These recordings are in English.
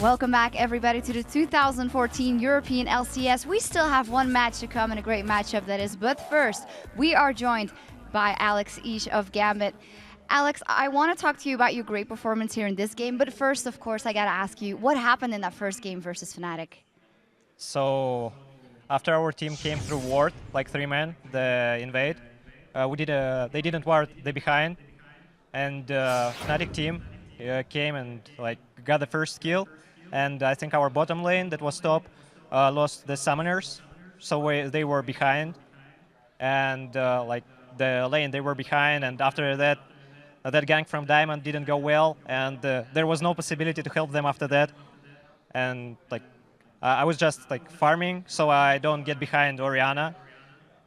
Welcome back, everybody, to the 2014 European LCS. We still have one match to come and a great matchup that is. But first, we are joined by Alex Ish of Gambit. Alex, I want to talk to you about your great performance here in this game. But first, of course, I got to ask you, what happened in that first game versus Fnatic? So, after our team came through ward, like 3-man, the invade, they didn't ward the behind, and Fnatic team came and got the first kill, and I think our bottom lane that was top lost the summoners, so they were behind, and the lane they were behind, and after that, that gank from Diamond didn't go well, and there was no possibility to help them after that, and I was just farming so I don't get behind Orianna.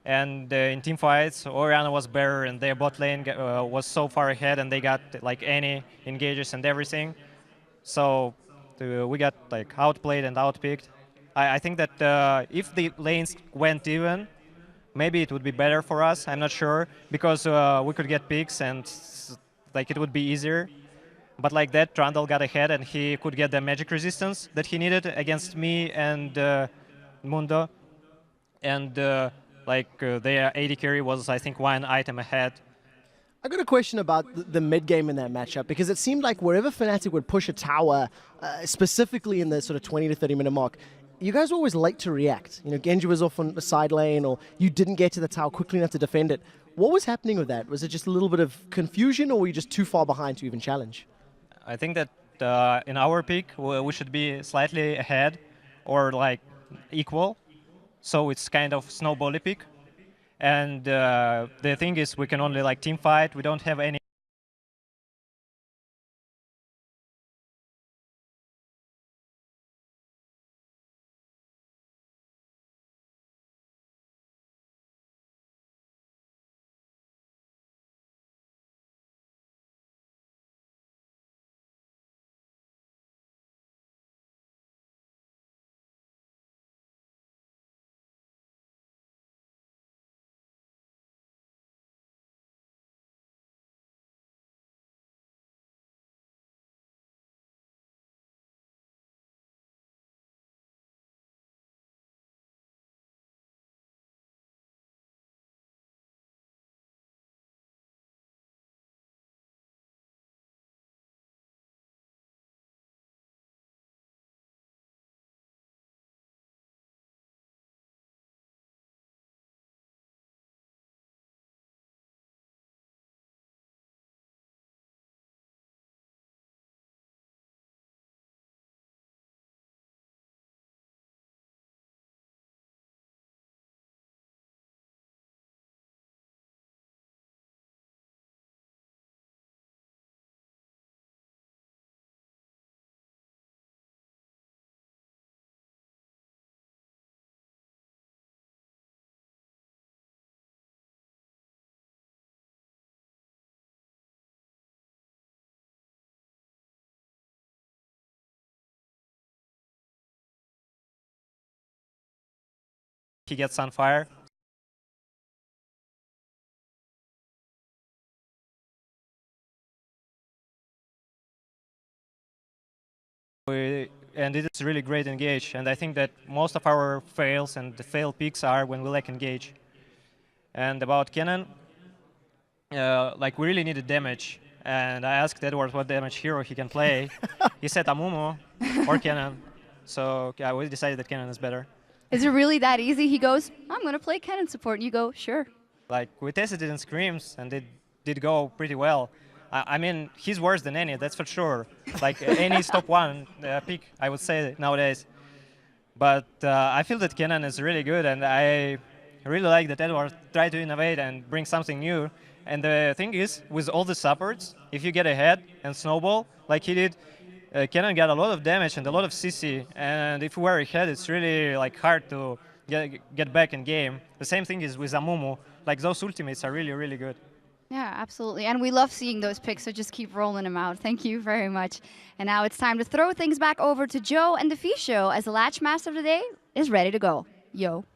And in team fights, Orianna was better, and their bot lane was so far ahead, and they got any engages and everything. So we got outplayed and outpicked. I think that if the lanes went even, maybe it would be better for us. I'm not sure, because we could get picks and it would be easier. But like that, Trundle got ahead, and he could get the magic resistance that he needed against me and Mundo. And their AD carry was, I think, one item ahead. I got a question about the mid game in that matchup, because it seemed like wherever Fnatic would push a tower, specifically in the sort of 20 to 30 minute mark, you guys were always late to react. You know, Genji was off on the side lane, or you didn't get to the tower quickly enough to defend it. What was happening with that? Was it just a little bit of confusion, or were you just too far behind to even challenge? I think that in our peak, we should be slightly ahead or equal. So it's kind of snowbally peak. And the thing is, we can only team fight. We don't have any. He gets on fire. And it is really great engage. And I think that most of our fails and the fail picks are when we lack engage. And about Kennen, we really needed damage. And I asked Edward what damage hero he can play. He said Amumu or Kennen. So yeah, we decided that Kennen is better. Is it really that easy? He goes, I'm going to play Kennen support. And you go, sure. We tested it in scrims, and it did go pretty well. I mean, he's worse than any, that's for sure. Any top one pick, I would say, nowadays. But I feel that Kennen is really good, and I really like that Edward tried to innovate and bring something new. And the thing is, with all the supports, if you get ahead and snowball, like he did, Kennen got a lot of damage and a lot of CC. And if we are ahead, it's really hard to get back in game. The same thing is with Amumu. Those ultimates are really, really good. Yeah, absolutely. And we love seeing those picks, so just keep rolling them out. Thank you very much. And now it's time to throw things back over to Joe and the Fee Show, as the Latch Master of the day is ready to go. Yo.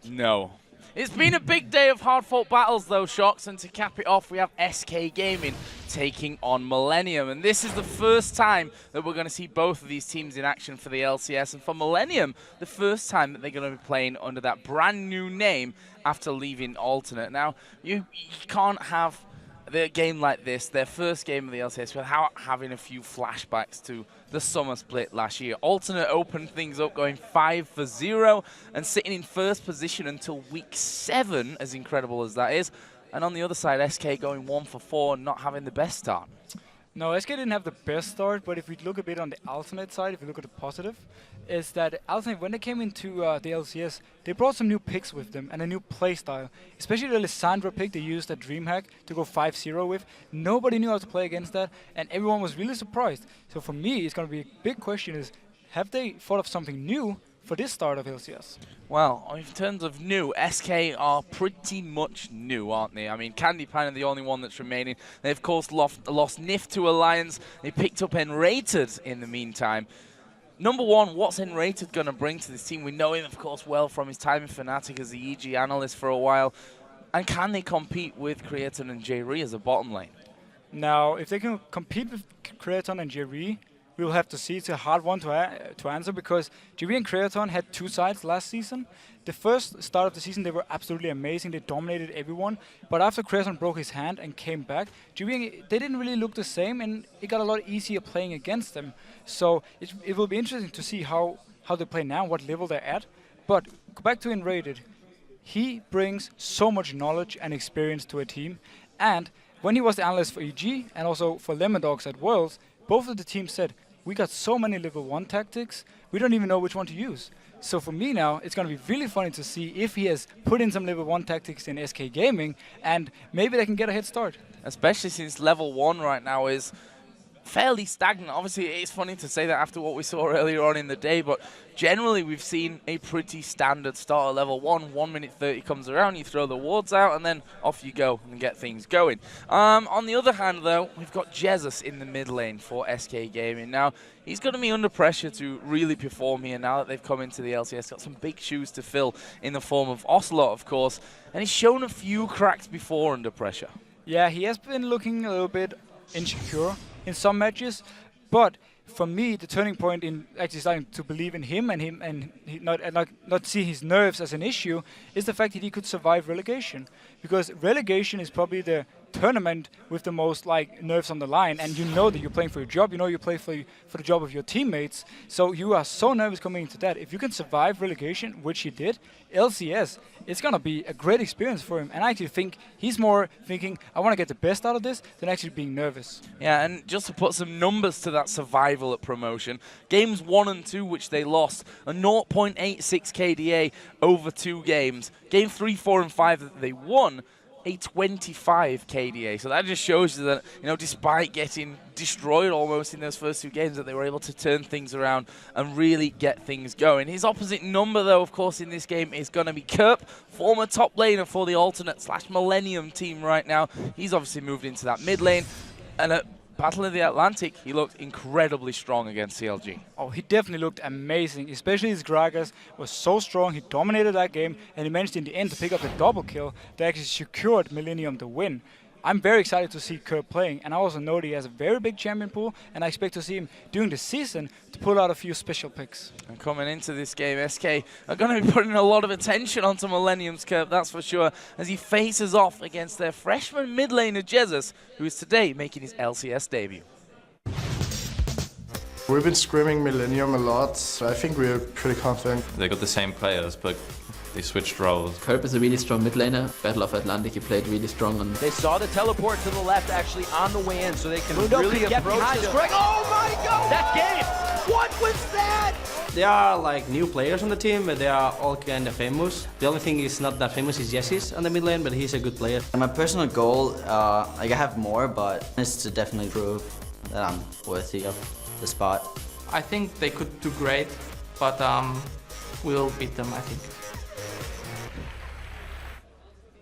No. It's been a big day of hard-fought battles, though, Shocks, and to cap it off, we have SK Gaming taking on Millennium. And this is the first time that we're going to see both of these teams in action for the LCS. And for Millennium, the first time that they're going to be playing under that brand new name after leaving Alternate. Now, you can't have the game like this, their first game of the LCS, without having a few flashbacks to the summer split last year. Alternate opened things up going 5-0 and sitting in first position until week 7, as incredible as that is. And on the other side, SK going 1-4 and not having the best start. No, SK didn't have the best start, but if we look a bit on the Alternate side, if we look at the positive, is that Alternate, when they came into the LCS, they brought some new picks with them and a new playstyle. Especially the Lissandra pick they used at DreamHack to go 5-0 with. Nobody knew how to play against that, and everyone was really surprised. So for me, it's going to be a big question is, have they thought of something new for this start of LCS? Well, in terms of new, SK are pretty much new, aren't they? I mean, Candy Pan are the only one that's remaining. They, of course, lost NIF to Alliance. They picked up Enrated in the meantime. Number one, what's Enrated going to bring to this team? We know him, of course, well from his time in Fnatic as the EG analyst for a while. And can they compete with Creaton and J-Ree as a bottom lane? Now, if they can compete with Creaton and J-Ree, we'll have to see. It's a hard one to answer because J-Ree and Creaton had two sides last season. The first start of the season, they were absolutely amazing. They dominated everyone. But after Creaton broke his hand and came back, J-Ree, they didn't really look the same, and it got a lot easier playing against them. So it will be interesting to see how they play now, what level they're at. But go back to Enrated. He brings so much knowledge and experience to a team. And when he was the analyst for EG and also for Lemon Dogs at Worlds, both of the teams said, we got so many level 1 tactics, we don't even know which one to use. So for me now, it's going to be really funny to see if he has put in some level 1 tactics in SK Gaming, and maybe they can get a head start. Especially since level 1 right now is fairly stagnant. Obviously, it's funny to say that after what we saw earlier on in the day, but generally we've seen a pretty standard start at level 1. 1 minute 30 comes around, you throw the wards out, and then off you go and get things going. On the other hand, though, we've got Jesus in the mid lane for SK Gaming. Now, he's going to be under pressure to really perform here now that they've come into the LCS. Got some big shoes to fill in the form of Ocelot, of course, and he's shown a few cracks before under pressure. Yeah, he has been looking a little bit insecure in some matches, but for me, the turning point in actually starting to believe in him and not see his nerves as an issue is the fact that he could survive relegation. Because relegation is probably the tournament with the most nerves on the line, and you know that you're playing for your job, you know you play for the job of your teammates, so you are so nervous coming into that. If you can survive relegation, which he did, LCS, it's going to be a great experience for him, and I actually think he's more thinking, I want to get the best out of this, than actually being nervous. Yeah, and just to put some numbers to that survival at promotion, games 1 and 2, which they lost, a 0.86 KDA over 2 games. Game 3, 4, and 5 that they won, a 25 KDA. So that just shows you that, despite getting destroyed almost in those first 2 games, that they were able to turn things around and really get things going. His opposite number, though, of course, in this game is going to be Kerp, former top laner for the Alternate/Millennium team right now. He's obviously moved into that mid lane, and at Battle of the Atlantic, he looked incredibly strong against CLG. Oh, he definitely looked amazing, especially his Gragas was so strong, he dominated that game, and he managed in the end to pick up a double kill that actually secured Millennium the win. I'm very excited to see Kerp playing, and I also know that he has a very big champion pool, and I expect to see him during the season to pull out a few special picks. And coming into this game, SK are going to be putting a lot of attention onto Millennium's Kerp, that's for sure, as he faces off against their freshman mid laner, Jesus, who is today making his LCS debut. We've been scrimming Millennium a lot, so I think we're pretty confident. They got the same players, but they switched roles. Kerp is a really strong mid laner. Battle of Atlantic, he played really strong. And they saw the teleport to the left actually on the way in, so they can really approach this. Oh my god! That game! What was that? There are new players on the team, but they are all kind of famous. The only thing is not that famous is Jesse's on the mid lane, but he's a good player. My personal goal, I have more, but is to definitely prove that I'm worthy of the spot. I think they could do great, but we'll beat them, I think.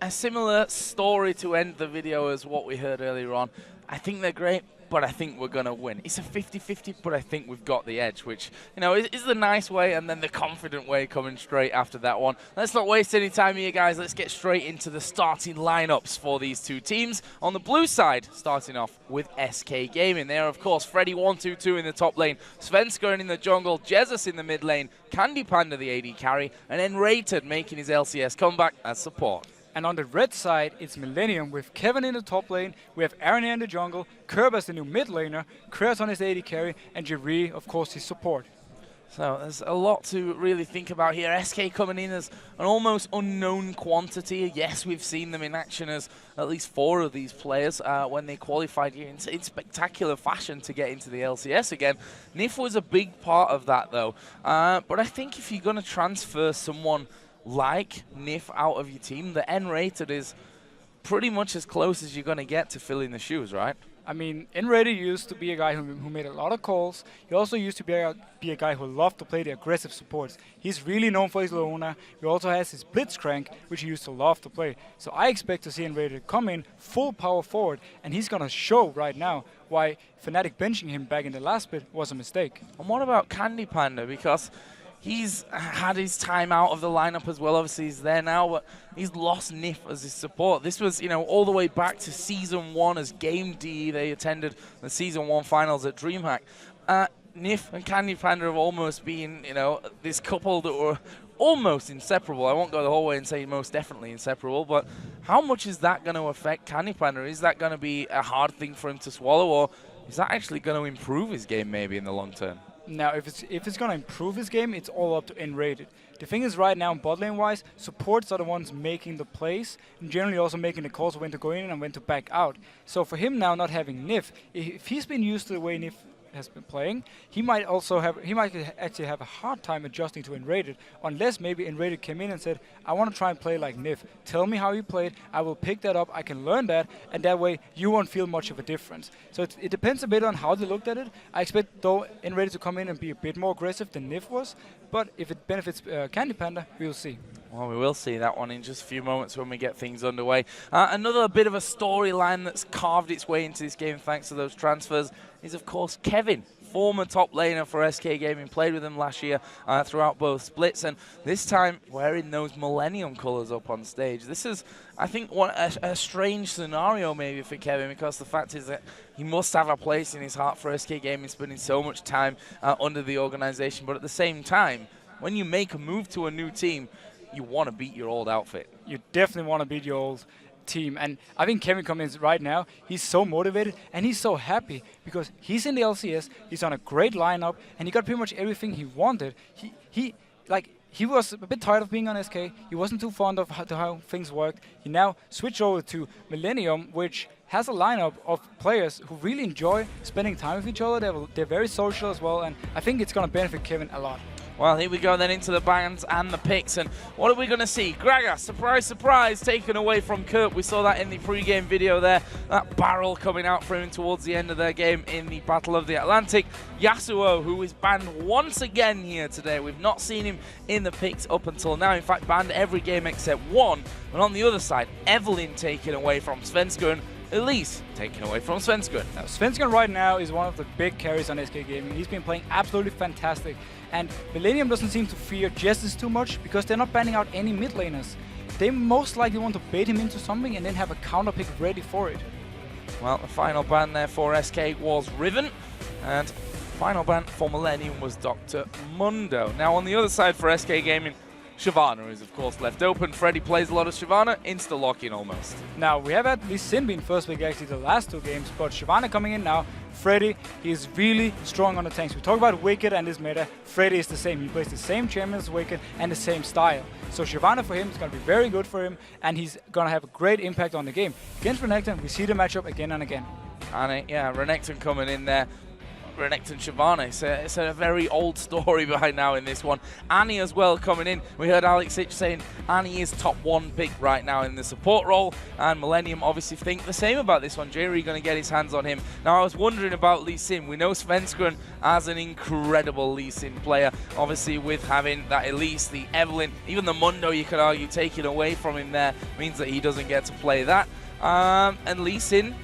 a similar story to end the video as what we heard earlier on. I think they're great, but I think we're going to win. It's a 50-50, but I think we've got the edge, which, you know, is the nice way and then the confident way coming straight after that one. Let's not waste any time here, guys. Let's get straight into the starting lineups for these two teams. On the blue side, starting off with SK Gaming. They are, of course, Freddy122 in the top lane, Svenskeren in the jungle, Jesus in the mid lane, Candy Panda the AD carry, and then Rated making his LCS comeback as support. And on the red side, it's Millennium with Kevin in the top lane. We have Aaron in the jungle, Kerb as the new mid laner, Kreaton his AD carry, and Jerry, of course, his support. So there's a lot to really think about here. SK coming in as an almost unknown quantity. Yes, we've seen them in action as at least 4 of these players when they qualified here in spectacular fashion to get into the LCS again. Nif was a big part of that, though. But I think if you're going to transfer someone like Nif out of your team, the N-rated is pretty much as close as you're going to get to filling the shoes, right? I mean, N-rated used to be a guy who made a lot of calls. He also used to be a guy who loved to play the aggressive supports. He's really known for his Leona. He also has his Blitzcrank, which he used to love to play. So I expect to see N-rated come in full power forward, and he's going to show right now why Fnatic benching him back in the last bit was a mistake. And what about Candy Panda? Because he's had his time out of the lineup as well. Obviously, he's there now, but he's lost Nif as his support. This was, you know, all the way back to Season 1 as Game D. They attended the Season 1 finals at DreamHack. Nif and Candy Panda have almost been, you know, this couple that were almost inseparable. I won't go the whole way and say most definitely inseparable, but how much is that going to affect Candy Panda? Is that going to be a hard thing for him to swallow, or is that actually going to improve his game maybe in the long term? Now, if it's going to improve his game, it's all up to N-rated. The thing is, right now, bot lane-wise, supports are the ones making the plays, and generally also making the calls when to go in and when to back out. So for him now, not having Nif, if he's been used to the way Nif has been playing, he might actually have a hard time adjusting to N-rated, unless maybe N-rated came in and said, I want to try and play like Nif. Tell me how you played, I will pick that up, I can learn that, and that way you won't feel much of a difference. So it depends a bit on how they looked at it. I expect, though, N-rated to come in and be a bit more aggressive than Nif was, but if it benefits Candy Panda, we'll see. Well, we will see that one in just a few moments when we get things underway. Another bit of a storyline that's carved its way into this game thanks to those transfers is, of course, Kevin, former top laner for SK Gaming, played with them last year throughout both splits, and this time wearing those Millennium colours up on stage. This is, I think, a strange scenario maybe for Kevin, because the fact is that he must have a place in his heart for SK Gaming, spending so much time under the organisation, but at the same time, when you make a move to a new team, you want to beat your old outfit. You definitely want to beat your old team. And I think Kevin coming in right now, he's so motivated and he's so happy because he's in the LCS, he's on a great lineup, and he got pretty much everything he wanted. He was a bit tired of being on SK. He wasn't too fond of how things worked. He now switched over to Millennium, which has a lineup of players who really enjoy spending time with each other. They're very social as well, and I think it's going to benefit Kevin a lot. Well, here we go then into the bans and the picks, and what are we going to see? Gragas, surprise, surprise, taken away from Kurt. We saw that in the pre-game video there. That barrel coming out for him towards the end of their game in the Battle of the Atlantic. Yasuo, who is banned once again here today. We've not seen him in the picks up until now. In fact, banned every game except one. And on the other side, Evelyn taken away from Svenskeren. Elise taken away from Svenskeren. Now, Svenskeren right now is one of the big carries on SK Gaming. He's been playing absolutely fantastic. And Millennium doesn't seem to fear Justice too much because they're not banning out any mid laners. They most likely want to bait him into something and then have a counter pick ready for it. Well, the final ban there for SK was Riven, and final ban for Millennium was Dr. Mundo. Now on the other side for SK Gaming, Shyvana is of course left open. Freddy plays a lot of Shyvana, insta-lock-in almost. Now we have at least Sin being first pick actually the last 2 games, but Shyvana coming in now. Freddy, he is really strong on the tanks. We talk about Wicked and his meta. Freddy is the same. He plays the same champion as Wicked and the same style. So Shyvana for him is going to be very good for him, and he's going to have a great impact on the game. Against Renekton, we see the matchup again and again. And yeah, Renekton coming in there. Renekton Shyvana. It's a very old story behind now in this one. Annie as well coming in. We heard Alex Ich saying Annie is top 1 pick right now in the support role, and Millennium obviously think the same about this one. Jerry going to get his hands on him. Now I was wondering about Lee Sin. We know Svenskeren as an incredible Lee Sin player, obviously with having that Elise, the Evelyn, even the Mundo you could argue taken away from him there means that he doesn't get to play that. And Lee Sin,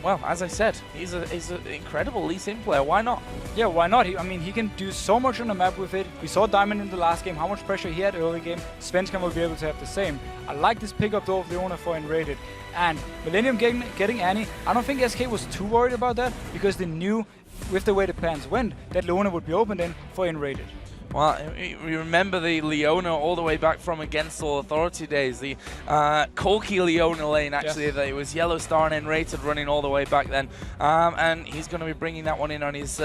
well, as I said, he's an incredible Lee Sin player. Why not? Yeah, why not? I mean, he can do so much on the map with it. We saw Diamond in the last game, how much pressure he had early game. Svenskeren will be able to have the same. I like this pickup though of Leona for Enrated. And Millennium getting Annie, I don't think SK was too worried about that because they knew with the way the plans went that Leona would be open then for Enrated. Well, we remember the Leona all the way back from Against All Authority days, the Corki Leona lane actually, yes. That it was Yellow Star and N-rated running all the way back then, and he's going to be bringing that one in on his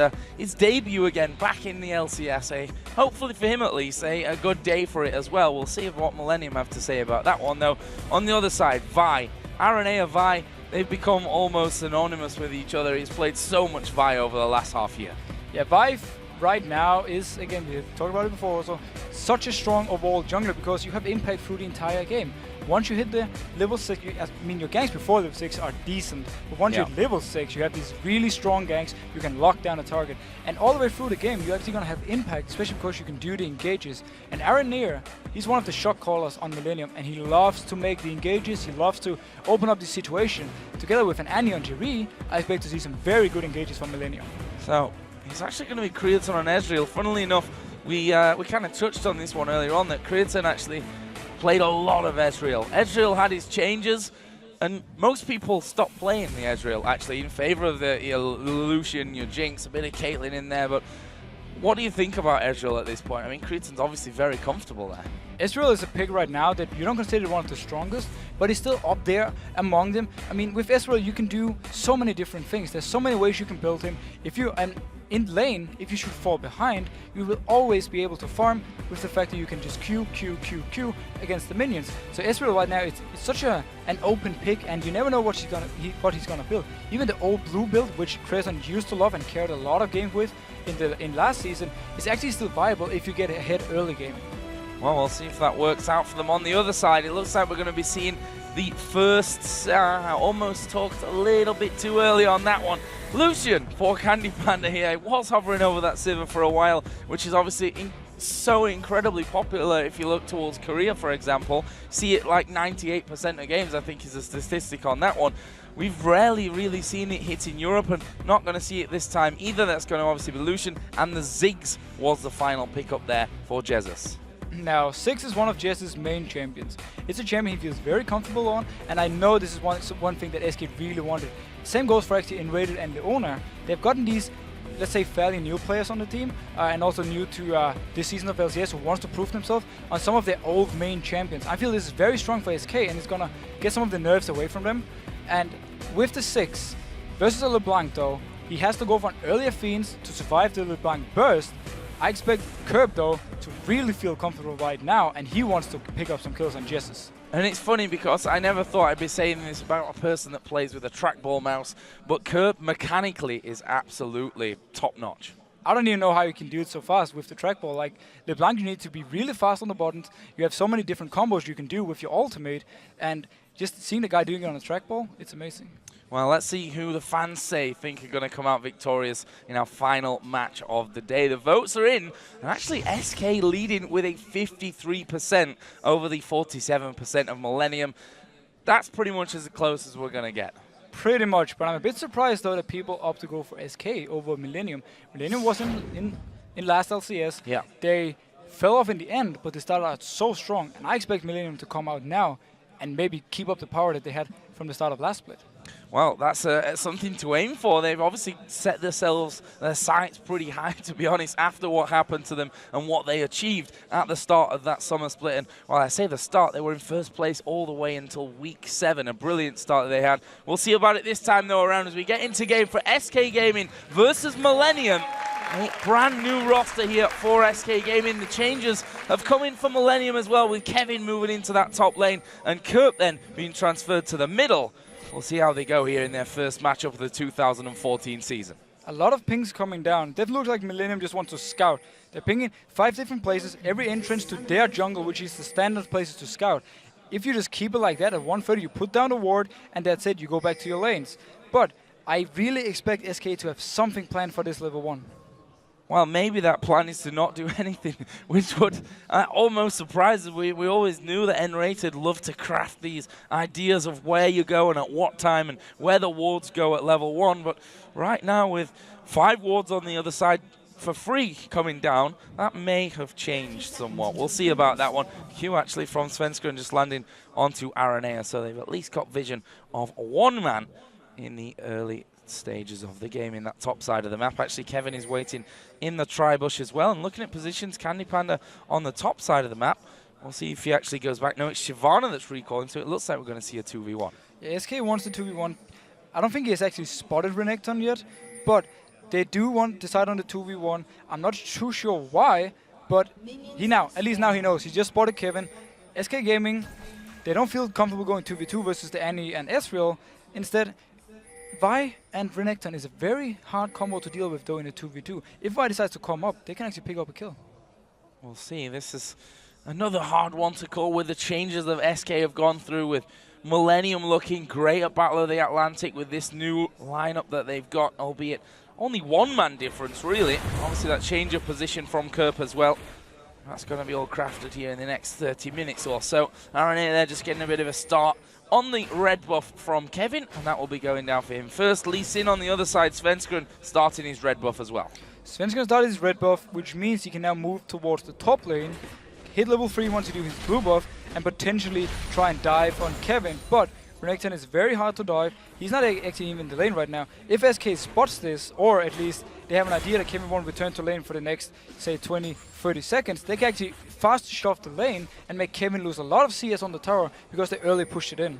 debut again, back in the LCS. Hopefully for him at least, a good day for it as well. We'll see what Millennium have to say about that one though. On the other side, Vi, Aranea Vi, they've become almost synonymous with each other. He's played so much Vi over the last half year. Yeah, Vi right now is, again, we talked about it before also, such a strong overall jungler because you have impact through the entire game. Once you hit the level 6, I mean your ganks before level 6 are decent, but once you hit level 6 you have these really strong ganks, you can lock down a target. And all the way through the game you're actually going to have impact, especially because you can do the engages. And Aranea, he's one of the shot callers on Millennium and he loves to make the engages, he loves to open up the situation. Together with an Annie on Jerry, I expect to see some very good engages from Millennium. So, he's actually going to be Creaton on Ezreal. Funnily enough, we kind of touched on this one earlier on, that Creaton actually played a lot of Ezreal. Ezreal had his changes, and most people stopped playing the Ezreal, actually, in favor of your Lucian, your Jinx, a bit of Caitlyn in there, but what do you think about Ezreal at this point? I mean, Creaton's obviously very comfortable there. Ezreal is a pick right now that you don't consider one of the strongest, but he's still up there among them. I mean, with Ezreal you can do so many different things. There's so many ways you can build him. In lane, if you should fall behind, you will always be able to farm with the fact that you can just Q against the minions. So Ezreal right now, it's such an open pick, and you never know what he's gonna build. Even the old blue build, which Creaton used to love and cared a lot of games with in last season, is actually still viable if you get ahead early game. Well, we'll see if that works out for them. On the other side, it looks like we're going to be seeing the first, almost talked a little bit too early on that one. Lucian for Candy Panda here. He was hovering over that Sivir for a while, which is obviously so incredibly popular if you look towards Korea, for example. See it like 98% of games, I think, is a statistic on that one. We've rarely really seen it hit in Europe, and not going to see it this time either. That's going to obviously be Lucian, and the Ziggs was the final pickup there for Jesus. Now, Ziggs is one of Jess's main champions. It's a champion he feels very comfortable on, and I know this is one thing that SK really wanted. Same goes for actually Enrated and Leona. They've gotten these, let's say, fairly new players on the team, and also new to this season of LCS who wants to prove themselves on some of their old main champions. I feel this is very strong for SK, and it's going to get some of the nerves away from them. And with the Ziggs versus a LeBlanc though, he has to go for an earlier Fiends to survive the LeBlanc burst. I expect Curb though to really feel comfortable right now, and he wants to pick up some kills on Jessus. And it's funny because I never thought I'd be saying this about a person that plays with a trackball mouse, but Curb mechanically is absolutely top-notch. I don't even know how you can do it so fast with the trackball. Like, LeBlanc, you need to be really fast on the buttons. You have so many different combos you can do with your ultimate, and just seeing the guy doing it on a trackball, it's amazing. Well, let's see who the fans think are going to come out victorious in our final match of the day. The votes are in, and actually SK leading with a 53% over the 47% of Millennium. That's pretty much as close as we're going to get. Pretty much, but I'm a bit surprised though that people opt to go for SK over Millennium. Millennium was in last LCS. Yeah. They fell off in the end, but they started out so strong, and I expect Millennium to come out now and maybe keep up the power that they had from the start of last split. Well, that's something to aim for. They've obviously set their sights pretty high, to be honest, after what happened to them and what they achieved at the start of that summer split. And while I say the start, they were in first place all the way until week 7. A brilliant start that they had. We'll see about it this time, though, around as we get into game for SK Gaming versus Millennium. A brand new roster here for SK Gaming. The changes have come in for Millennium as well, with Kevin moving into that top lane and Kurt then being transferred to the middle. We'll see how they go here in their first matchup of the 2014 season. A lot of pings coming down. That looks like Millennium just wants to scout. They're pinging 5 different places, every entrance to their jungle, which is the standard places to scout. If you just keep it like that at 130, you put down the ward, and that's it, you go back to your lanes. But I really expect SK to have something planned for this level 1. Well, maybe that plan is to not do anything, which would almost surprise us. We always knew that N-Rated loved to craft these ideas of where you go and at what time and where the wards go at level 1. But right now, with 5 wards on the other side for free coming down, that may have changed somewhat. We'll see about that one. Q actually from Svenska and just landing onto Aranea, so they've at least got vision of one man in the early stages of the game in that top side of the map. Actually, Kevin is waiting in the tri-bush as well, and looking at positions, Candy Panda on the top side of the map. We'll see if he actually goes back. No, it's Shyvana that's recalling, so it looks like we're going to see a 2v1. Yeah, SK wants the 2v1. I don't think he has actually spotted Renekton yet, but they do want to decide on the 2v1. I'm not too sure why, but at least now he knows. He just spotted Kevin. SK Gaming, they don't feel comfortable going 2v2 versus the Annie and Ezreal. Instead, Vi and Renekton is a very hard combo to deal with though in a 2v2. If Vi decides to come up, they can actually pick up a kill. We'll see. This is another hard one to call with the changes that SK have gone through, with Millennium looking great at Battle of the Atlantic with this new lineup that they've got, albeit only 1-man difference really. Obviously that change of position from Kerp as well. That's going to be all crafted here in the next 30 minutes or so. Aranea there just getting a bit of a start on the red buff from Kevin, and that will be going down for him first. Lee Sin on the other side, Svenskeren starting his red buff as well. Svenskeren started his red buff, which means he can now move towards the top lane, hit level 3 once he do his blue buff, and potentially try and dive on Kevin. But Renekton is very hard to dive. He's not actually even in the lane right now. If SK spots this, or at least they have an idea that Kevin won't return to lane for the next, say, 20-30 seconds, they can actually fast shove the lane and make Kevin lose a lot of CS on the tower because they early pushed it in.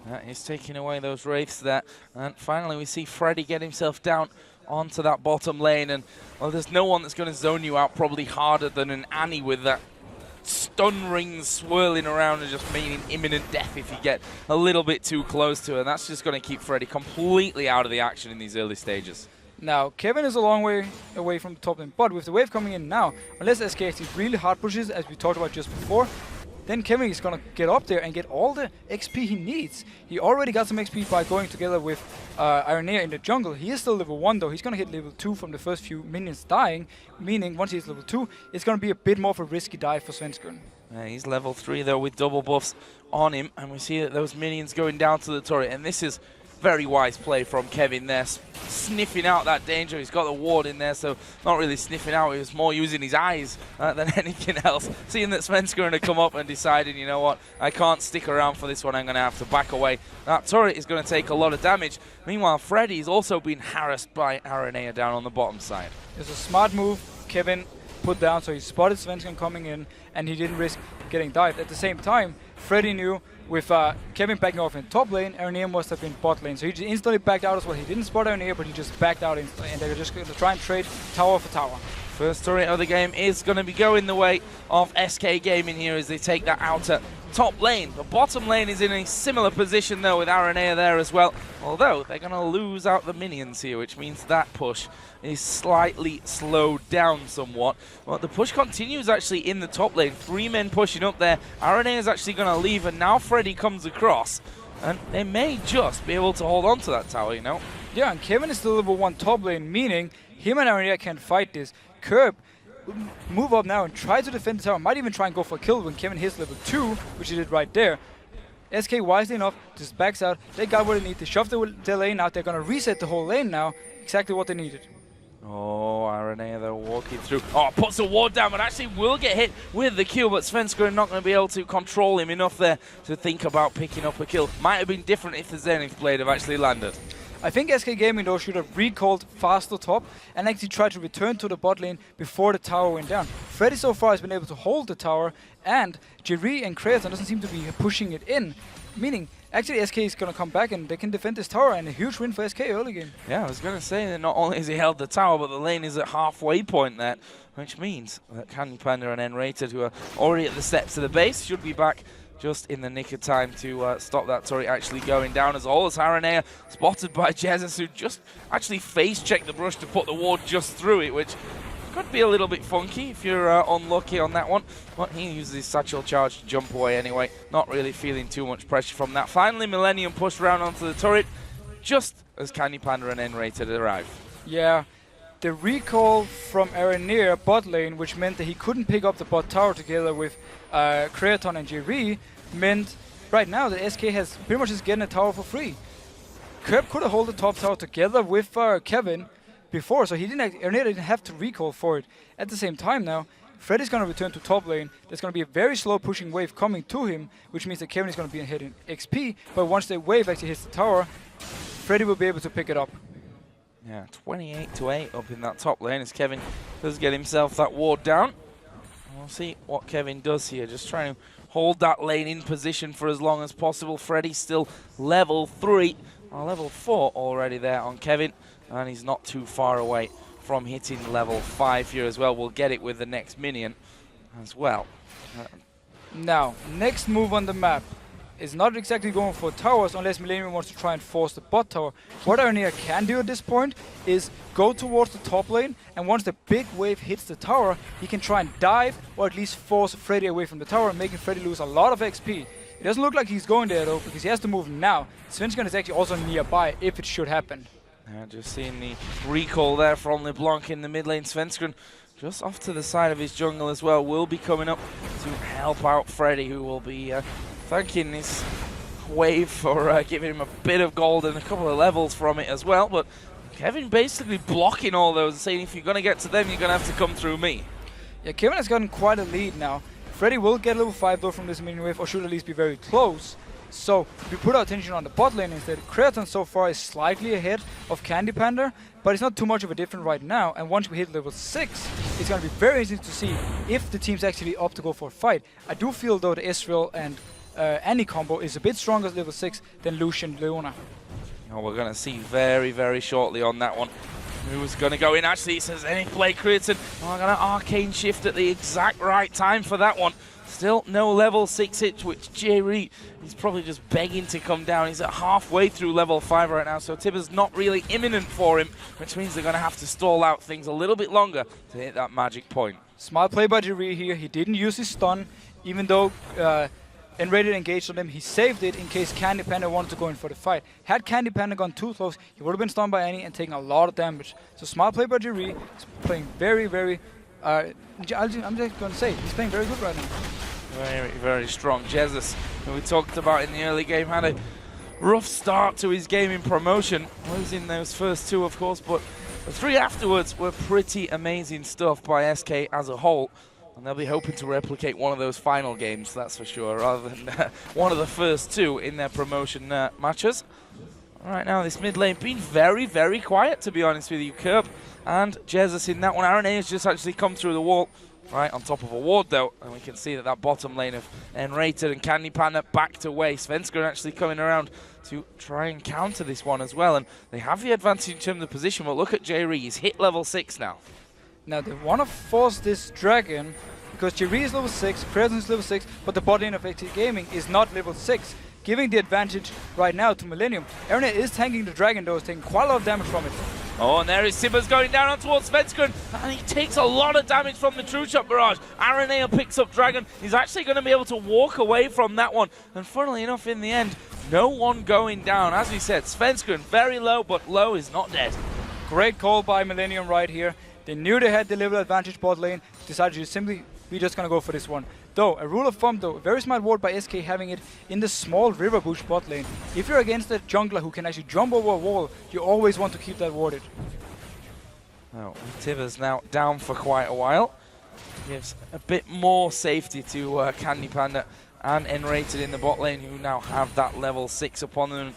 That is taking away those wraiths there. And finally we see Freddy get himself down onto that bottom lane. And, well, there's no one that's going to zone you out probably harder than an Annie with that stun rings swirling around and just meaning imminent death if you get a little bit too close to her. And that's just going to keep Freddy completely out of the action in these early stages. Now, Kevin is a long way away from the top lane, but with the wave coming in now, unless SK actually really hard pushes, as we talked about just before, then Kevin is going to get up there and get all the XP he needs. He already got some XP by going together with Aranea in the jungle. He is still level 1 though. He's going to hit level 2 from the first few minions dying, meaning once he's level 2, it's going to be a bit more of a risky dive for Svenskeren. Yeah, he's level 3 though with double buffs on him, and we see that those minions going down to the turret, and this is very wise play from Kevin there, sniffing out that danger. He's got the ward in there, so not really sniffing out. He was more using his eyes than anything else. Seeing that Sven's going to come up and deciding, you know what, I can't stick around for this one. I'm going to have to back away. That turret is going to take a lot of damage. Meanwhile, Freddy's also been harassed by Aranea down on the bottom side. It's a smart move Kevin put down, so he spotted Svensson coming in, and he didn't risk getting dived. At the same time, Freddy knew with Kevin backing off in top lane, Aranea must have been bot lane. So he just instantly backed out as well. He didn't spot Aranea, but he just backed out instantly, and they were just going to try and trade tower for tower. First turret of the game is going to be going the way of SK Gaming here as they take that outer top lane. The bottom lane is in a similar position though with Aranea there as well, although they're going to lose out the minions here, which means that push is slightly slowed down somewhat. Well, the push continues actually in the top lane. 3 men pushing up there. Aranea is actually going to leave, and now Freddy comes across, and they may just be able to hold on to that tower, you know. Yeah, and Kevin is still level 1 top lane, meaning him and Aranea can fight this. Kerp move up now and try to defend the tower. Might even try and go for a kill when Kevin hits level 2, which he did right there. SK wisely enough just backs out. They got what they need. They shoved their lane out. They're going to reset the whole lane now. Exactly what they needed. Oh, Aranea, they're walking through. Oh, puts a ward down, but actually will get hit with the kill, but Svenska are not going to be able to control him enough there to think about picking up a kill. Might have been different if the Zenith blade have actually landed. I think SK Gaming though should have recalled faster top and actually tried to return to the bot lane before the tower went down. Freddy so far has been able to hold the tower, and Jerry and Kreaton doesn't seem to be pushing it in, meaning actually SK is going to come back and they can defend this tower, and a huge win for SK early game. Yeah, I was going to say that not only has he held the tower, but the lane is at halfway point there, which means that Candy Panda and N-Rated, who are already at the steps of the base, should be back just in the nick of time to stop that turret actually going down. As all as Aranea spotted by Jesus, who just actually face-checked the brush to put the ward just through it, which could be a little bit funky if you're unlucky on that one. But he uses his satchel charge to jump away anyway. Not really feeling too much pressure from that. Finally, Millennium pushed around onto the turret just as Candy Panda and N-Rated arrive. Yeah. The recall from Aranea bot lane, which meant that he couldn't pick up the bot tower together with Creaton and Jerry, meant right now that SK has pretty much just getting a tower for free. Kerb could have held the top tower together with Kevin before, so Aranea didn't have to recall for it. At the same time now, Freddy's going to return to top lane. There's going to be a very slow pushing wave coming to him, which means that Kevin is going to be ahead in XP, but once the wave actually hits the tower, Freddy will be able to pick it up. Yeah, 28-8 up in that top lane as Kevin does get himself that ward down. We'll see what Kevin does here, just trying to hold that lane in position for as long as possible. Freddy's still level 3, or level 4 already there on Kevin, and he's not too far away from hitting level 5 here as well. We'll get it with the next minion as well. Now, next move on the map is not exactly going for towers unless Millennium wants to try and force the bot tower. What Aranea can do at this point is go towards the top lane, and once the big wave hits the tower, he can try and dive or at least force Freddy away from the tower, making Freddy lose a lot of XP. It doesn't look like he's going there though, because he has to move now. Svenskeren is actually also nearby if it should happen. Just seeing the recall there from LeBlanc in the mid lane. Svenskeren just off to the side of his jungle as well will be coming up to help out Freddy, who will be thanking this wave for giving him a bit of gold and a couple of levels from it as well. But Kevin basically blocking all those and saying, if you're going to get to them, you're going to have to come through me. Yeah, Kevin has gotten quite a lead now. Freddy will get level 5 though from this minion wave, or should at least be very close. So if we put our attention on the bot lane instead, Creaton so far is slightly ahead of Candy Panda, but it's not too much of a difference right now. And once we hit level 6, it's going to be very easy to see if the team's actually up to go for a fight. I do feel though the Ezreal and Annie combo is a bit stronger at level 6 than Lucian Leona. Oh, we're going to see very, very shortly on that one who's going to go in. Actually, it says any play Creaton. Oh, I'm going to arcane shift at the exact right time for that one. Still no level 6 hit, which Jerry is probably just begging to come down. He's at halfway through level 5 right now, so Tibber's not really imminent for him, which means they're going to have to stall out things a little bit longer to hit that magic point. Smart play by Jerry here. He didn't use his stun, even though N-Rated engaged on him. He saved it in case Candy Panda wanted to go in for the fight. Had Candy Panda gone too close, he would have been stunned by Annie and taken a lot of damage. So smart play by Jerry. He's playing very, very... I'm just going to say, he's playing very good right now. Very, very strong. Jesus, who we talked about in the early game, had a rough start to his game in promotion. Losing those first 2, of course, but the 3 afterwards were pretty amazing stuff by SK as a whole. And they'll be hoping to replicate one of those final games, that's for sure, rather than one of the first 2 in their promotion matches. Right now, this mid lane being very, very quiet, to be honest with you. Kerb and Jesus in that one. Aranea has just actually come through the wall, right on top of a ward, though. And we can see that that bottom lane of N-Rated and Candy Panda backed away. Svenskeren actually coming around to try and counter this one as well. And they have the advantage in terms of position, but look at Jerry. He's hit level 6 now. Now they want to force this dragon because Jerry is level 6, Creaton is level 6, but the bot lane of XT Gaming is not level 6, giving the advantage right now to Millennium. Aranea is tanking the dragon though, is taking quite a lot of damage from it. Oh, and there is Tibbers going down on towards Svenskeren, and he takes a lot of damage from the True Shot Barrage. Aranea picks up Dragon. He's actually going to be able to walk away from that one. And funnily enough, in the end, no one going down. As we said, Svenskeren very low, but low is not dead. Great call by Millennium right here. They knew they had the level advantage bot lane, decided to simply be just going to go for this one. Though, a rule of thumb though, a very smart ward by SK having it in the small river bush bot lane. If you're against a jungler who can actually jump over a wall, you always want to keep that warded. Well, Tibbers now down for quite a while. Gives a bit more safety to Candy Panda and N-Rated in the bot lane, who now have that level 6 upon them.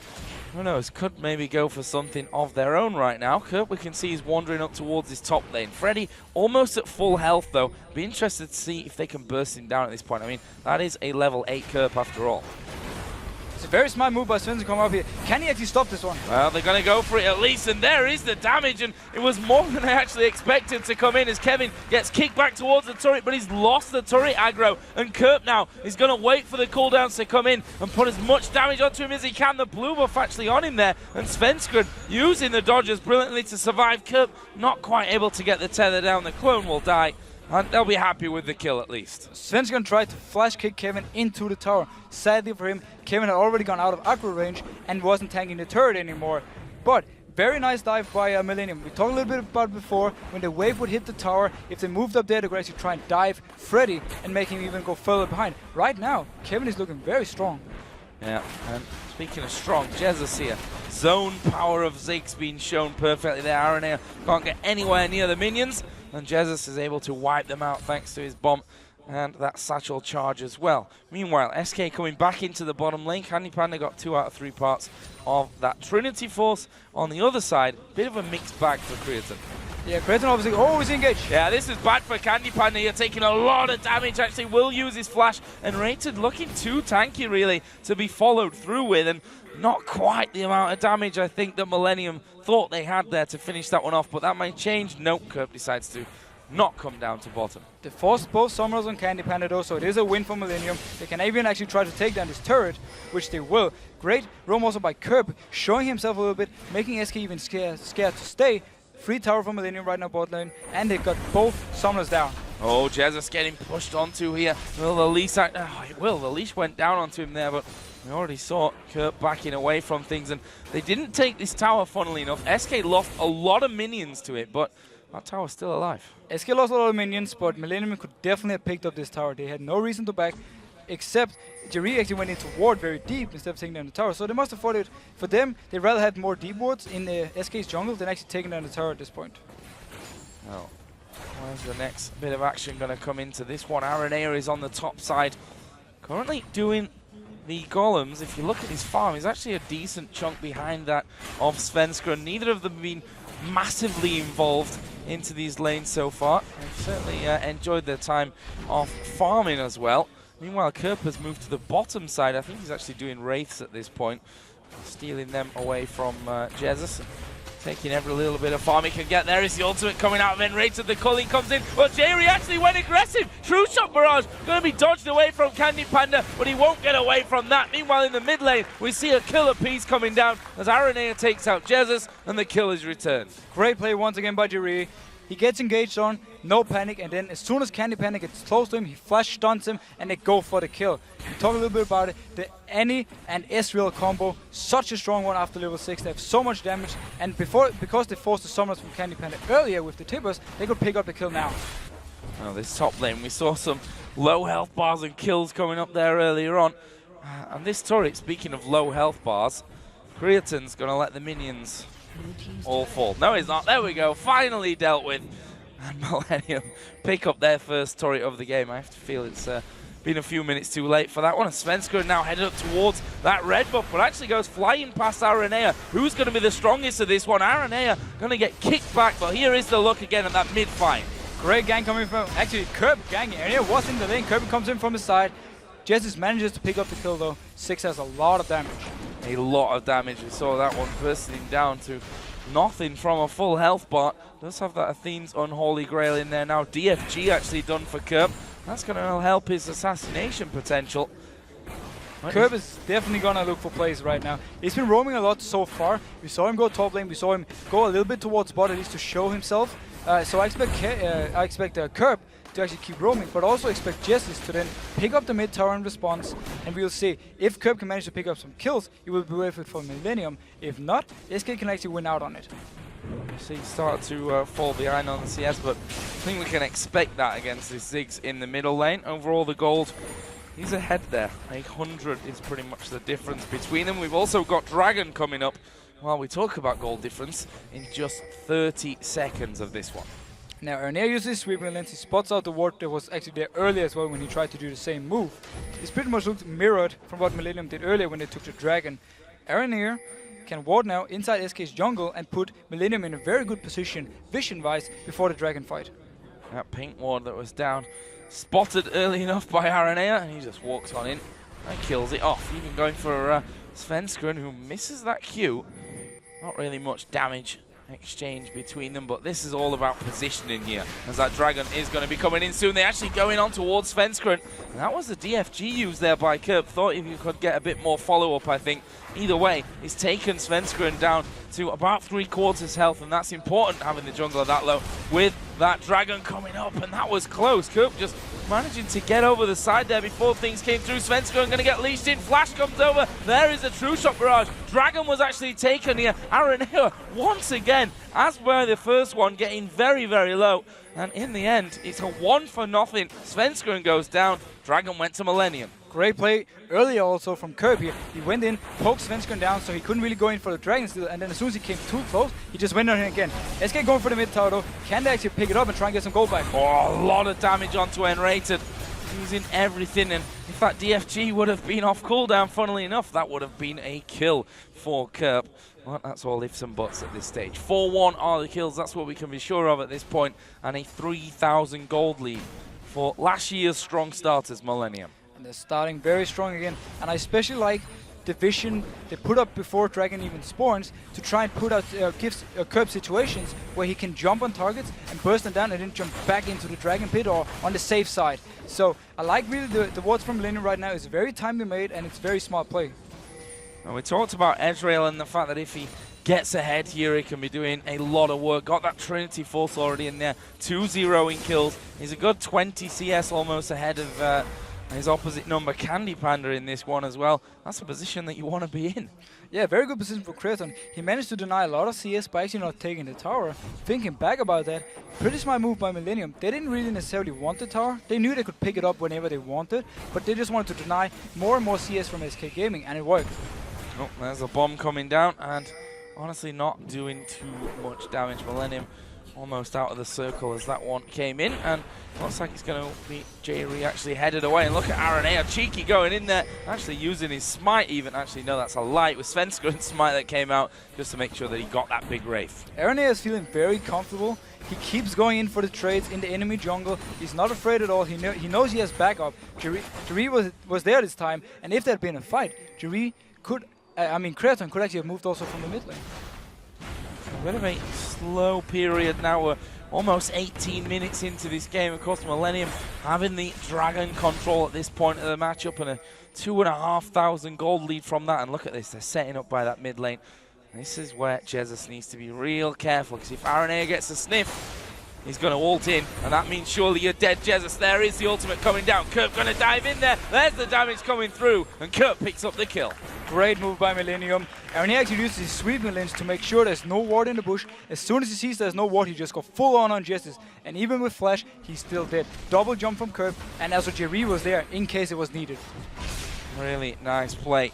Who knows, could maybe go for something of their own right now. Kurt, we can see, he's wandering up towards his top lane. Freddy almost at full health, though. Be interested to see if they can burst him down at this point. I mean, that is a level 8 Kerp after all. It's a very smart move by Sven to come up here. Can he actually stop this one? Well, they're going to go for it at least, and there is the damage, and it was more than I actually expected to come in as Kevin gets kicked back towards the turret, but he's lost the turret aggro, and Kerp now is going to wait for the cooldowns to come in and put as much damage onto him as he can. The blue buff actually on him there, and Svenskred using the dodgers brilliantly to survive. Kerp not quite able to get the tether down. The clone will die, and they'll be happy with the kill at least. Sven's gonna try to flash kick Kevin into the tower. Sadly for him, Kevin had already gone out of aggro range and wasn't tanking the turret anymore. But very nice dive by Millennium. We talked a little bit about it before, when the wave would hit the tower, if they moved up there, they could actually try and dive Freddy and make him even go further behind. Right now, Kevin is looking very strong. Yeah, and speaking of strong, Jesus here. Zone power of Ziggs being shown perfectly there. Aranea can't get anywhere near the minions, and Jesus is able to wipe them out thanks to his bomb and that satchel charge as well. Meanwhile, SK coming back into the bottom lane. Candy Panda got 2 out of 3 parts of that Trinity Force. On the other side, bit of a mixed bag for Creaton. Yeah, Creaton obviously always engaged. Yeah, this is bad for Candy Panda. You're taking a lot of damage. Actually will use his flash, and Rated looking too tanky really to be followed through with, and not quite the amount of damage I think that Millennium thought they had there to finish that one off, but that might change. Nope, Kerp decides to not come down to bottom. They forced both summoners on Candy Panda though, so it is a win for Millennium. They can even actually try to take down this turret, which they will. Great roam also by Kerp, showing himself a little bit, making SK even scared to stay. Free tower for Millennium right now bot lane, and they've got both summoners down. Oh, Jesus getting pushed onto here. Will the leash it will. The leash went down onto him there, but we already saw Kerp backing away from things, and they didn't take this tower, funnily enough. SK lost a lot of minions to it, but that tower's still alive. SK lost a lot of minions, but Millennium could definitely have picked up this tower. They had no reason to back, except Jerry actually went into ward very deep instead of taking down the tower. So they must have thought it, for them, they rather had more deep wards in the SK's jungle than actually taking down the tower at this point. Oh, where's the next bit of action going to come into this one? Aranea is on the top side, currently doing the golems. If you look at his farm, he's actually a decent chunk behind that of Svenskred. Neither of them have been massively involved into these lanes so far. They've certainly enjoyed their time of farming as well. Meanwhile, Kerp has moved to the bottom side. I think he's actually doing wraiths at this point, stealing them away from Jesus. Taking every little bit of farm he can get. There is the ultimate coming out of Enrated. The culling comes in. Well, Jerry actually went aggressive. True shot barrage. Going to be dodged away from Candy Panda, but he won't get away from that. Meanwhile, in the mid lane, we see a killer piece coming down as Aranea takes out Jesus, and the kill is returned. Great play once again by Jerry. He gets engaged on, no panic, and then as soon as Candy Panda gets close to him, he flash stuns him, and they go for the kill. We talk a little bit about it. The Annie and Ezreal combo, such a strong one after level 6. They have so much damage, and because they forced the summoners from Candy Panda earlier with the tippers, they could pick up the kill now. Well, this top lane, we saw some low health bars and kills coming up there earlier on. And this turret, speaking of low health bars, Creaton's going to let the minions all fall. No, he's not. There we go. Finally dealt with. And Millennium pick up their first turret of the game. I have to feel it's been a few minutes too late for that one. And Svenskred now headed up towards that red buff, but actually goes flying past Aranea. Who's going to be the strongest of this one? Aranea going to get kicked back, but here is the look again at that mid fight. Great gang coming from, actually Kerp ganging. Aranea was in the lane. Kerp comes in from the side. Jesus manages to pick up the kill though. 6 has a lot of damage. A lot of damage. We saw that one bursting down to nothing from a full health bar. Does have that Athene's Unholy Grail in there now. DFG actually done for Kerp. That's going to help his assassination potential. Kerp is definitely going to look for plays right now. He's been roaming a lot so far. We saw him go top lane. We saw him go a little bit towards bot at least to show himself. So I expect Kerp to actually keep roaming, but also expect Jesus to then pick up the mid tower in response, and we'll see if Kerp can manage to pick up some kills, he will be worth it for Millennium. If not, SK can actually win out on it. So he started to fall behind on the CS, but I think we can expect that against this Ziggs in the middle lane. Overall, the gold, he's ahead there. 800 is pretty much the difference between them. We've also got Dragon coming up while we talk about gold difference in just 30 seconds of this one. Now, Aranea uses his sweeping lens. He spots out the ward that was actually there earlier as well when he tried to do the same move. This pretty much looks mirrored from what Millennium did earlier when they took the Dragon. Aranea can ward now inside SK's jungle and put Millennium in a very good position, vision-wise, before the Dragon fight. That pink ward that was down, spotted early enough by Aranea, and he just walks on in. That kills it off. Even going for Svenskeren, who misses that Q. Not really much damage exchange between them, but this is all about positioning here, as that Dragon is going to be coming in soon. They're actually going on towards Svenskeren. And that was the DFG used there by Kerp. Thought if you could get a bit more follow-up, I think. Either way, it's taken Svenskeren down to about 3/4 health, and that's important, having the jungler that low with that Dragon coming up, and that was close. Kerp just managing to get over the side there before things came through. Svenskeren going to get leashed in. Flash comes over. There is a true shot barrage. Dragon was actually taken here. Aranea once again, as were the first one, getting very, very low. And in the end, it's a 1-for-0. Svenskeren goes down. Dragon went to Millennium. Great play earlier also from Kerp here. He went in, poked Svenskeren down, so he couldn't really go in for the Dragon steal, and then as soon as he came too close, he just went on him again. SK going for the mid tower though. Can they actually pick it up and try and get some gold back? Oh, a lot of damage onto N-rated. Using everything, and if that DFG would have been off cooldown, funnily enough, that would have been a kill for Kerp. Well, that's all ifs and buts at this stage. 4-1 are the kills, that's what we can be sure of at this point, and a 3,000 gold lead for last year's strong starters, Millennium. And they're starting very strong again, and I especially like the vision they put up before Dragon even spawns to try and put out gives Kerp situations where he can jump on targets and burst them down and then jump back into the Dragon pit or on the safe side. So I like really the wards from Millennium right now is very timely made, and it's very smart play. Well, we talked about Ezreal and the fact that if he gets ahead here, he can be doing a lot of work. Got that Trinity Force already in there, 2-0 kills. He's a good 20 CS almost ahead of his opposite number, Candy Panda, in this one as well. That's a position that you want to be in. Yeah, very good position for Kraton. He managed to deny a lot of CS by actually not taking the tower. Thinking back about that, pretty smart move by Millennium. They didn't really necessarily want the tower. They knew they could pick it up whenever they wanted, but they just wanted to deny more and more CS from SK Gaming, and it worked. Oh, there's a bomb coming down, and honestly not doing too much damage. Millennium almost out of the circle as that one came in, and looks like it's going to be Jerry actually headed away. And look at Aranea, cheeky going in there, actually using his smite even. Actually, no, that's a light with Svenskeren smite that came out just to make sure that he got that big Wraith. Aranea is feeling very comfortable. He keeps going in for the trades in the enemy jungle. He's not afraid at all. He knows he has backup. Jerry was there this time, and if there had been a fight, Jerry could, Kraton could actually have moved also from the mid lane. A bit of a slow period now. We're almost 18 minutes into this game. Of course, Millennium having the Dragon control at this point of the matchup, and a 2,500 gold lead from that. And look at this, they're setting up by that mid lane. This is where Jesus needs to be real careful, because if Aranea gets a sniff, he's going to ult in, and that means surely you're dead, Jesus. There is the ultimate coming down. Kerp going to dive in there. There's the damage coming through, and Kerp picks up the kill. Great move by Millennium. Aranea actually uses his sweeping lens to make sure there's no ward in the bush. As soon as he sees there's no ward, he just goes full on Jesus. And even with flash, he's still dead. Double jump from Kerp, and also Jerry was there in case it was needed. Really nice play.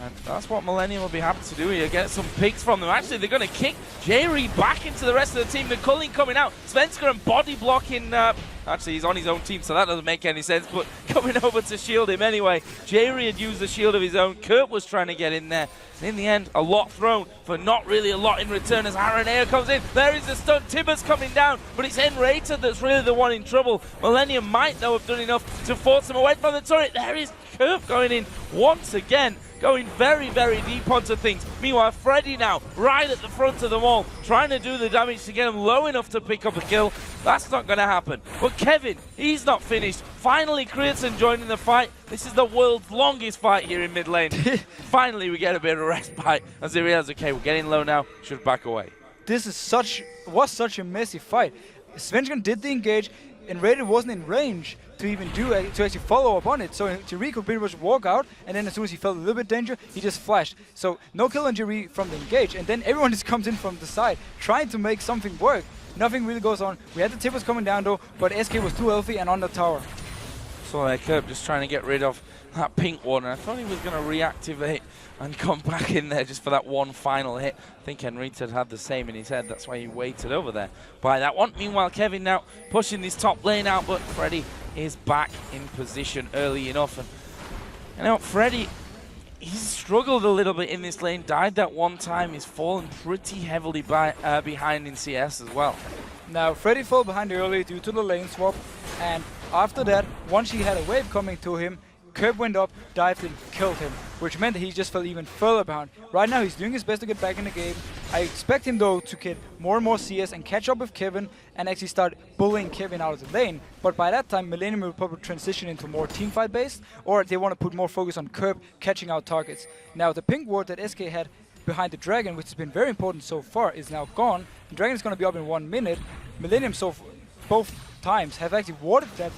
And that's what Millennium will be happy to do here, get some picks from them. Actually, they're going to kick Jerry back into the rest of the team. The culling coming out. Svenskeren body blocking. Actually, he's on his own team, so that doesn't make any sense. But coming over to shield him anyway. Jerry had used the shield of his own. Kerp was trying to get in there. And in the end, a lot thrown for not really a lot in return as Aranea comes in. There is the stun. Tibbers coming down, but it's N-rated that's really the one in trouble. Millennium might, though, have done enough to force him away from the turret. There is Kerp going in once again, going very, very deep onto things. Meanwhile, Freddy now right at the front of them all, trying to do the damage to get him low enough to pick up a kill. That's not going to happen. But Kevin, he's not finished. Finally, Kriatson joining the fight. This is the world's longest fight here in mid lane. Finally, we get a bit of respite as they realize, okay, we're getting low now, should back away. This is was such a messy fight. Svenskeren did the engage, and Raiden wasn't in range to even to actually follow up on it. So Jerry could pretty much walk out, and then as soon as he felt a little bit danger, he just flashed. So no kill on Jerry from the engage, and then everyone just comes in from the side, trying to make something work. Nothing really goes on. We had the Tippers coming down though, but SK was too healthy and on the tower. So Kerp just trying to get rid of that pink one, and I thought he was going to reactivate and come back in there just for that one final hit. I think Henrietta had the same in his head, that's why he waited over there by that one. Meanwhile, Kevin now pushing this top lane out, but Freddy is back in position early enough. And you know, Freddy, he's struggled a little bit in this lane, died that one time, he's fallen pretty heavily behind in CS as well. Now, Freddy fell behind early due to the lane swap, and after that, once he had a wave coming to him, Curb went up, dived in, killed him, which meant that he just fell even further behind. Right now he's doing his best to get back in the game. I expect him though to get more and more CS and catch up with Kevin and actually start bullying Kevin out of the lane. But by that time Millennium will probably transition into more teamfight based, or they want to put more focus on Curb catching out targets. Now the pink ward that SK had behind the Dragon, which has been very important so far, is now gone. The Dragon is going to be up in 1 minute. Millennium both times have actually warded that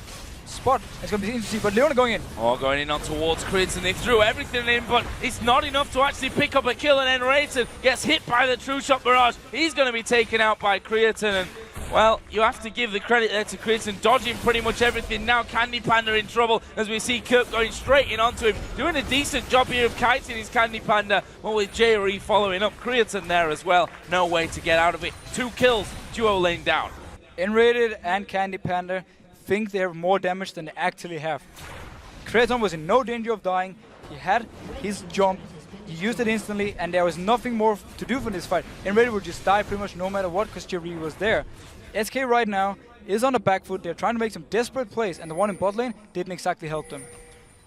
spot. It's going to be interesting, but Leona going in. Oh, going in on towards Krids, and they threw everything in, but it's not enough to actually pick up a kill, and then Rayton gets hit by the True Shot Barrage. He's going to be taken out by Creatine, and well, you have to give the credit there to Krids, dodging pretty much everything. Now Candy Panda in trouble as we see Kirk going straight in onto him, doing a decent job here of kiting his Candy Panda, but with JRE following up. Creatine there as well, no way to get out of it. 2 kills, duo lane down. Enrated and Candy Panda think they have more damage than they actually have. Creatine was in no danger of dying. He had his jump, he used it instantly, and there was nothing more to do for this fight. Enrated would just die pretty much no matter what because JRE was there. SK right now is on the back foot. They're trying to make some desperate plays, and the one in bot lane didn't exactly help them.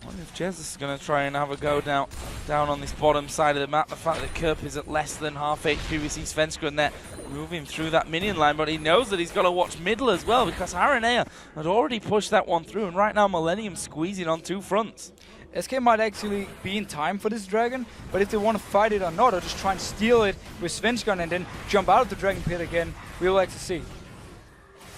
I wonder if Jez is going to try and have a go down on this bottom side of the map. The fact that Kerp is at less than half HP, we see Svenskeren there moving through that minion line, but he knows that he's got to watch middle as well because Aranea had already pushed that one through, and right now Millennium squeezing on 2 fronts. SK might actually be in time for this Dragon, but if they want to fight it or not, or just try and steal it with Svenskeren and then jump out of the Dragon Pit again, we'll like to see.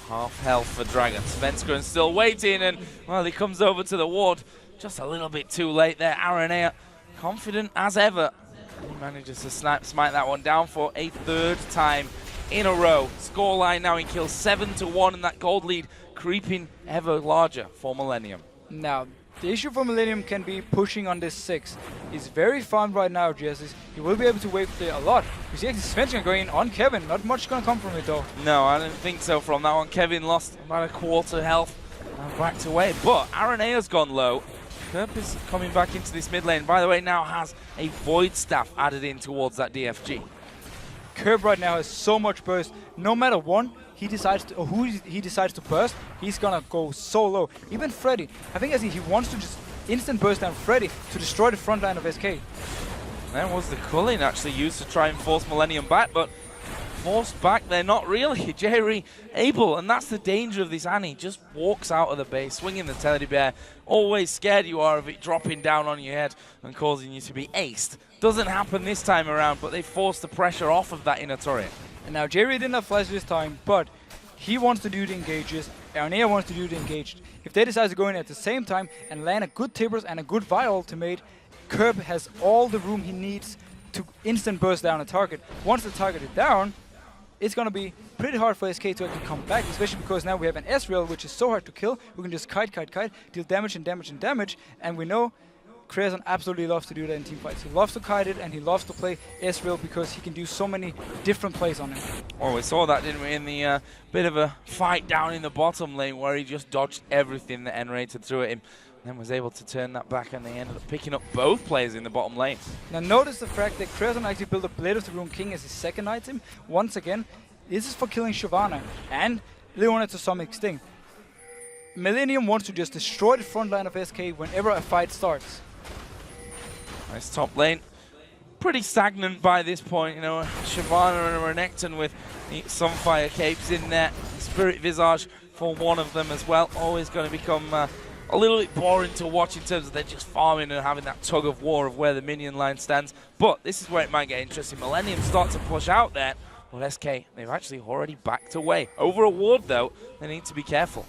Half health for Dragon. Svenskeren still waiting, and well, he comes over to the ward. Just a little bit too late there. Aranea confident as ever. He manages to smite that one down for a 3rd time in a row. Scoreline now in kills 7-1, and that gold lead creeping ever larger for Millennium. Now, the issue for Millennium can be pushing on this 6. He's very farmed right now, Jesus. He will be able to wave clear a lot. You see Svenskeren going in on Kevin. Not much going to come from it though. No, I don't think so from that one. Kevin lost about a quarter health and backed away. But Aranea's gone low. Kerp is coming back into this mid lane. By the way, now has a Void Staff added in towards that DFG. Kerp right now has so much burst. No matter one, he decides to, or who he decides to burst, he's gonna go so low. Even Freddy, I think he wants to just instant burst down Freddy to destroy the front line of SK. That was the culling actually used to try and force Millennium back, but forced back there, not really. Jerry able, and that's the danger of this Annie. Just walks out of the base, swinging the teddy bear. Always scared you are of it dropping down on your head and causing you to be aced. Doesn't happen this time around, but they force the pressure off of that inner turret. And now Jerry didn't have flash this time, but he wants to do the engages. Aranea wants to do the engaged. If they decide to go in at the same time and land a good Tibbers and a good Vi ultimate, Kerb has all the room he needs to instant burst down a target. Once the target is down, it's going to be pretty hard for SK to actually come back, especially because now we have an Ezreal, which is so hard to kill. We can just kite, deal damage and damage and damage, and we know Creatine absolutely loves to do that in teamfights. He loves to kite it, and he loves to play Ezreal because he can do so many different plays on him. Well, we saw that, didn't we, in the bit of a fight down in the bottom lane where he just dodged everything that N-Rated threw at him. Then was able to turn that back, and they ended up picking up both players in the bottom lane. Now notice the fact that Creatine actually built a Blade of the Rune King as his 2nd item. Once again, this is for killing Shyvana and Leona to some extent. Millennium wants to just destroy the front line of SK whenever a fight starts. Nice top lane. Pretty stagnant by this point, you know. Shyvana and Renekton with the Sunfire Capes in there. Spirit Visage for one of them as well. Always going to become a little bit boring to watch in terms of they're just farming and having that tug of war of where the minion line stands. But this is where it might get interesting. Millennium start to push out there. Well, SK, they've actually already backed away. Over a ward, though, they need to be careful.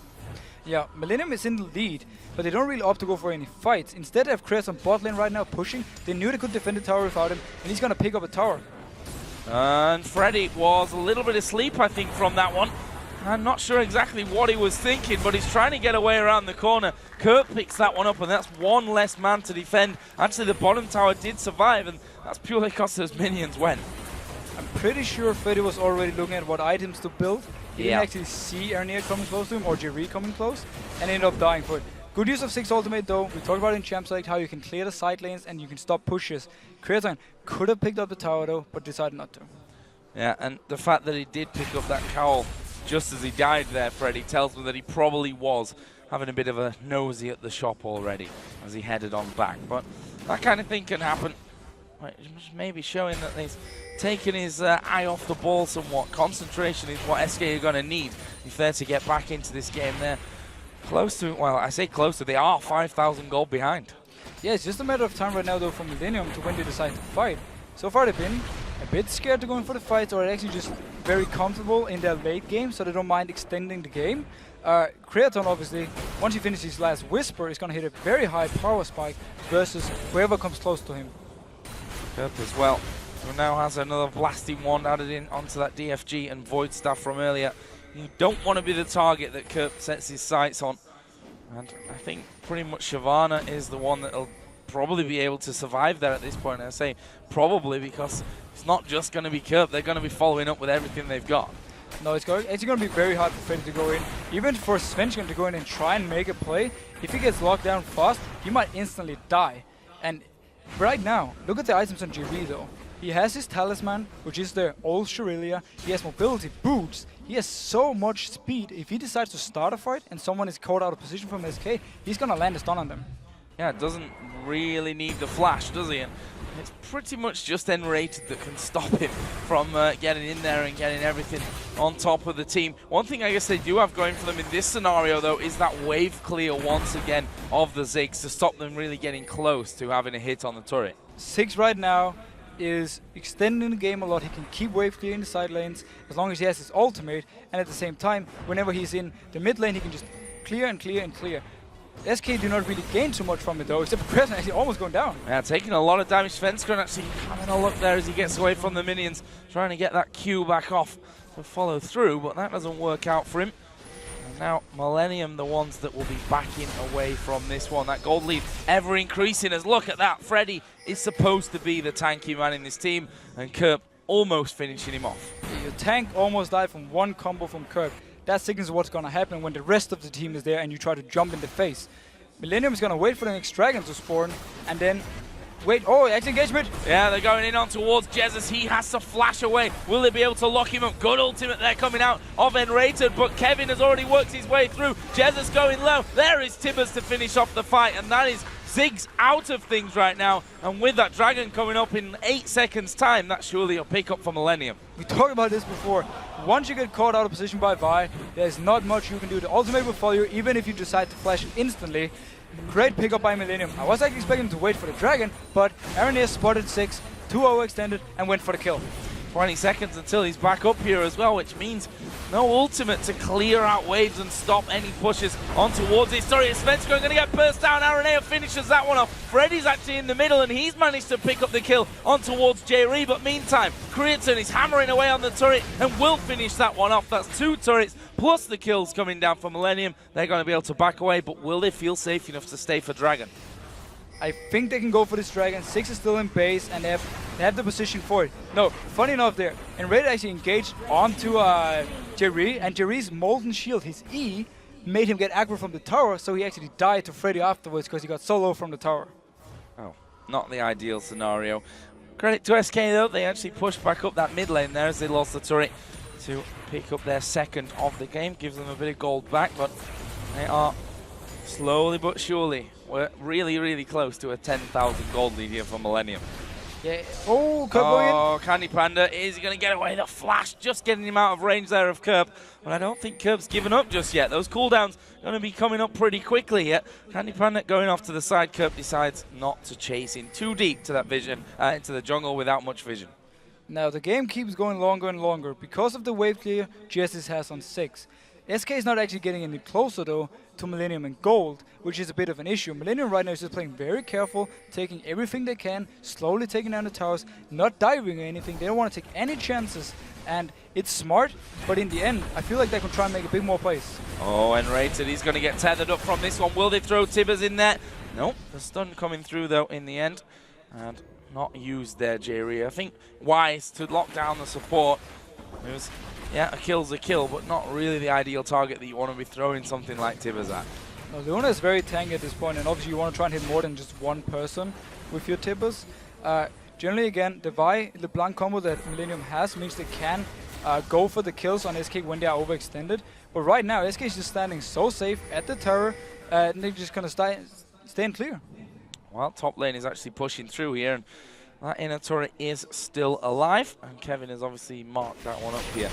Yeah, Millennium is in the lead, but they don't really opt to go for any fights. Instead, they have Chris on bot lane right now pushing. They knew they could defend the tower without him, and he's going to pick up a tower. And Freddy was a little bit asleep, I think, from that one. I'm not sure exactly what he was thinking, but he's trying to get away around the corner. Kurt picks that one up, and that's one less man to defend. Actually, the bottom tower did survive, and that's purely because those minions went. I'm pretty sure Freddy was already looking at what items to build. He didn't actually see Aranea coming close to him, or Jerry coming close, and ended up dying for it. Good use of 6 ultimate though. We talked about in Champ Select how you can clear the side lanes and you can stop pushes. Creatine could have picked up the tower though, but decided not to. Yeah, and the fact that he did pick up that cowl just as he died there, Freddy, tells me that he probably was having a bit of a nosy at the shop already as he headed on back. But that kind of thing can happen. Maybe showing that he's taken his eye off the ball somewhat. Concentration is what SK are going to need if they're to get back into this game. They're close to, well, I say close to, they are 5,000 gold behind. Yeah, it's just a matter of time right now, though, for Millennium to when they decide to fight. So far, they've been a bit scared to go in for the fights, or actually just very comfortable in their late game, so they don't mind extending the game. Creaton, obviously, once he finishes his last Whisper, is going to hit a very high power spike versus whoever comes close to him. Kerp as well, who now has another blasting wand added in onto that DFG and Void Staff from earlier. You don't want to be the target that Kerp sets his sights on. And I think pretty much Shyvana is the one that'll probably be able to survive there at this point. I say probably because it's not just going to be Kerp. They're going to be following up with everything they've got. No, it's actually going to be very hard for Freddy to go in. Even for Svenskeren to go in and try and make a play, if he gets locked down fast, he might instantly die. And right now, look at the items on GV though. He has his Talisman, which is the old Shurilia. He has mobility boots. He has so much speed. If he decides to start a fight and someone is caught out of position from SK, he's going to land a stun on them. Yeah, doesn't really need the flash, does he? And it's pretty much just N-rated that can stop him from getting in there and getting everything on top of the team. One thing I guess they do have going for them in this scenario, though, is that wave clear once again of the Ziggs to stop them really getting close to having a hit on the turret. Ziggs right now is extending the game a lot. He can keep wave clear in the side lanes as long as he has his ultimate, and at the same time, whenever he's in the mid lane, he can just clear and clear and clear. SK do not really gain too much from it though, except for Crescent actually almost going down. Yeah, taking a lot of damage. Svenskeren actually having a look there as he gets away from the minions, trying to get that Q back off to follow through, but that doesn't work out for him. And now Millennium, the ones that will be backing away from this one. That gold lead ever increasing as look at that. Freddy is supposed to be the tanky man in this team, and Kerp almost finishing him off. Your tank almost died from one combo from Kerp. That signals what's going to happen when the rest of the team is there and you try to jump in the face. Millennium is going to wait for the next dragon to spawn and then wait. Oh, X engagement. Yeah, they're going in on towards Jesus. He has to flash away. Will they be able to lock him up? Good ultimate there coming out of N-rated, but Kevin has already worked his way through. Jesus going low. There is Tibbers to finish off the fight, and that is Ziggs out of things right now. And with that dragon coming up in 8 seconds time, that's surely a pickup for Millennium. We talked about this before. Once you get caught out of position by Vi, there's not much you can do. The ultimate will follow you even if you decide to flash it instantly. Great pickup by Millennium. I was actually expecting him to wait for the dragon, but Aranea spotted 6, 2-0 extended, and went for the kill. 20 seconds until he's back up here as well, which means no ultimate to clear out waves and stop any pushes on towards this. Sorry, Svenskeren going to get burst down. Aranea finishes that one off. Freddy's actually in the middle, and he's managed to pick up the kill on towards Jerry. But meantime, Creaton is hammering away on the turret and will finish that one off. That's 2 turrets plus the kills coming down from Millennium. They're going to be able to back away, but will they feel safe enough to stay for Dragon? I think they can go for this dragon. 6 is still in base, and they have the position for it. No, funny enough there, and Red actually engaged onto Jerry, and Jerry's Molten Shield, his E, made him get aggro from the tower, so he actually died to Freddy afterwards because he got so low from the tower. Oh, not the ideal scenario. Credit to SK though, they actually pushed back up that mid lane there as they lost the turret to pick up their second of the game. Gives them a bit of gold back, but they are slowly but surely, we're really, really close to a 10,000 gold lead here for Millennium. Yeah. Oh, Kerp going in. Oh, Candy Panda, is he going to get away? The flash, just getting him out of range there of Kerp. But I don't think Kerp's given up just yet. Those cooldowns going to be coming up pretty quickly yet. Candy Panda going off to the side. Kerp decides not to chase in too deep to that vision, into the jungle without much vision. Now, the game keeps going longer and longer because of the wave clear GSS has on 6. SK is not actually getting any closer, though, to Millennium and Gold, which is a bit of an issue. Millennium right now is just playing very careful, taking everything they can, slowly taking down the towers, not diving or anything. They don't want to take any chances, and it's smart, but in the end, I feel like they can try and make a big more plays. Oh, and Rated, he's going to get tethered up from this one. Will they throw Tibbers in there? Nope, the stun coming through, though, in the end, and not used there, Jerry. I think wise to lock down the support. It was, yeah, a kill's a kill, but not really the ideal target that you want to be throwing something like Tibbers at. No, Leona is very tanky at this point, and obviously you want to try and hit more than just one person with your Tibbers. Generally, again, the Vi LeBlanc combo that Millennium has means they can go for the kills on SK when they are overextended. But right now, SK is just standing so safe at the tower, and they're just going to stand clear. Well, top lane is actually pushing through here, and that inner turret is still alive, and Kevin has obviously marked that one up here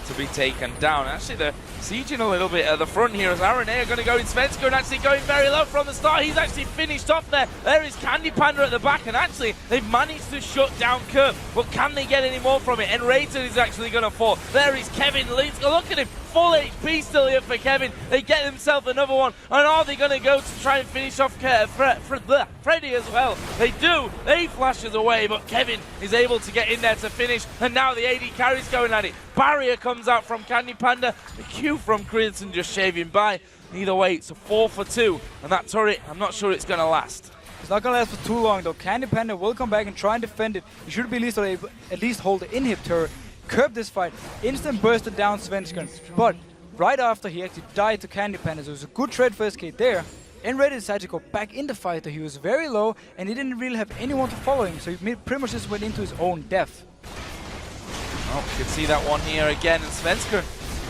to be taken down. Actually, they're sieging a little bit at the front here as RNA are going to go in. Svenska and actually going very low from the start. He's actually finished off there. There is Candy Panda at the back, and actually they've managed to shut down Kerp. But can they get any more from it? And Rayton is actually going to fall. There is Kevin. Look at him. Full HP still here for Kevin. They get themselves another one. And are they going to go to try and finish off Freddy as well? They do. They flashes away, but Kevin is able to get in there to finish. And now the AD carry's going at it. Barrier comes out from Candy Panda. The Q from Crimson just shaving by. Either way, it's a 4 for 2. And that turret, I'm not sure it's going to last. It's not going to last for too long, though. Candy Panda will come back and try and defend it. He should be at least hold the inhib turret. Curb this fight, instant bursted down Svensson, but right after he actually died to Candy Panda, so it was a good trade for SK there. And Ready decided to go back in the fight, though he was very low and he didn't really have anyone to follow him, so he pretty much just went into his own death. Oh, you can see that one here again, and Svenska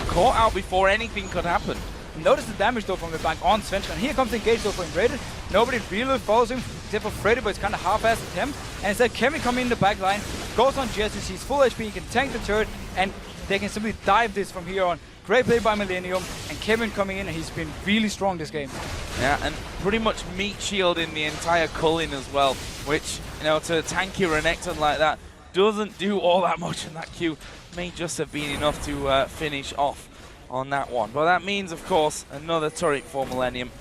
caught out before anything could happen. Notice the damage though from the back on Svenska, and here comes the engage though for Ingrated. Nobody really follows him except for Freddy, but it's kind of half-assed attempt. And instead Kevin coming in the back line, goes on Jesus, he's full HP, he can tank the turret, and they can simply dive this from here on. Great play by Millennium, and Kevin coming in, and he's been really strong this game. Yeah, and pretty much meat shielding the entire culling as well, which, you know, to tanky Renekton like that, doesn't do all that much, and that Q may just have been enough to finish off on that one. But that means, of course, another turret for Millennium.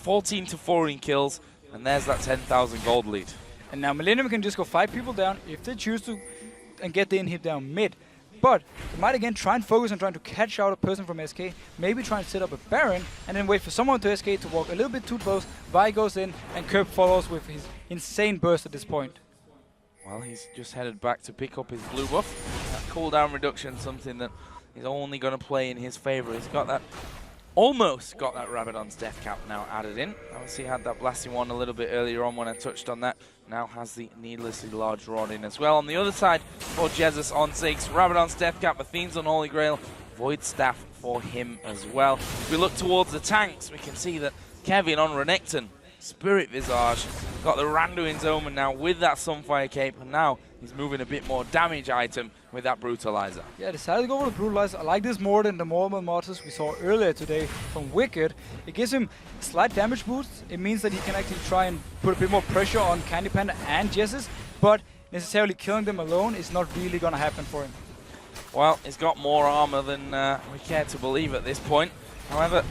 14 to 4 in kills, and there's that 10,000 gold lead. And now Millennium can just go 5 people down if they choose to and get the inhib down mid. But they might again try and focus on trying to catch out a person from SK, maybe try and set up a Baron, and then wait for someone to SK to walk a little bit too close. Vi goes in, and Kerp follows with his insane burst at this point. Well, he's just headed back to pick up his blue buff. That cooldown reduction, something that is only going to play in his favor. He's got that, almost got that Rabadon's death cap now added in. Obviously had that blasting one a little bit earlier on when I touched on that. Now has the needlessly large rod in as well. On the other side for Jesus on 6, Rabadon's death cap, Athene's Unholy Grail, Void Staff for him as well. If we look towards the tanks, we can see that Kevin on Renekton, Spirit Visage, got the Randuin's Omen now with that Sunfire Cape, and now he's moving a bit more damage item with that Brutalizer. Yeah, decided to go for the Brutalizer. I like this more than the normal mortars we saw earlier today from Wicked. It gives him a slight damage boost. It means that he can actually try and put a bit more pressure on Candy Panda and Jesus, but necessarily killing them alone is not really going to happen for him. Well, he's got more armor than we care to believe at this point. However,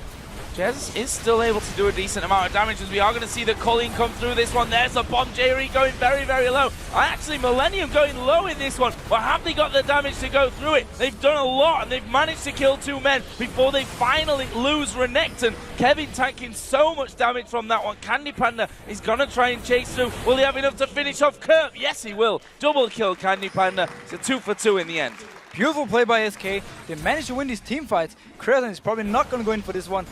Jesus is still able to do a decent amount of damage, as we are going to see the Colleen come through this one. There's a bomb. Jerry going very, very low. Actually, Millennium going low in this one, but have they got the damage to go through it? They've done a lot, and they've managed to kill 2 men before they finally lose Renekton. Kevin tanking so much damage from that one. Candy Panda is going to try and chase through. Will he have enough to finish off Kerp? Yes, he will. Double kill Candy Panda. It's a 2 for 2 in the end. Beautiful play by SK. They managed to win these team fights. Kreaton is probably not going to go in for this one.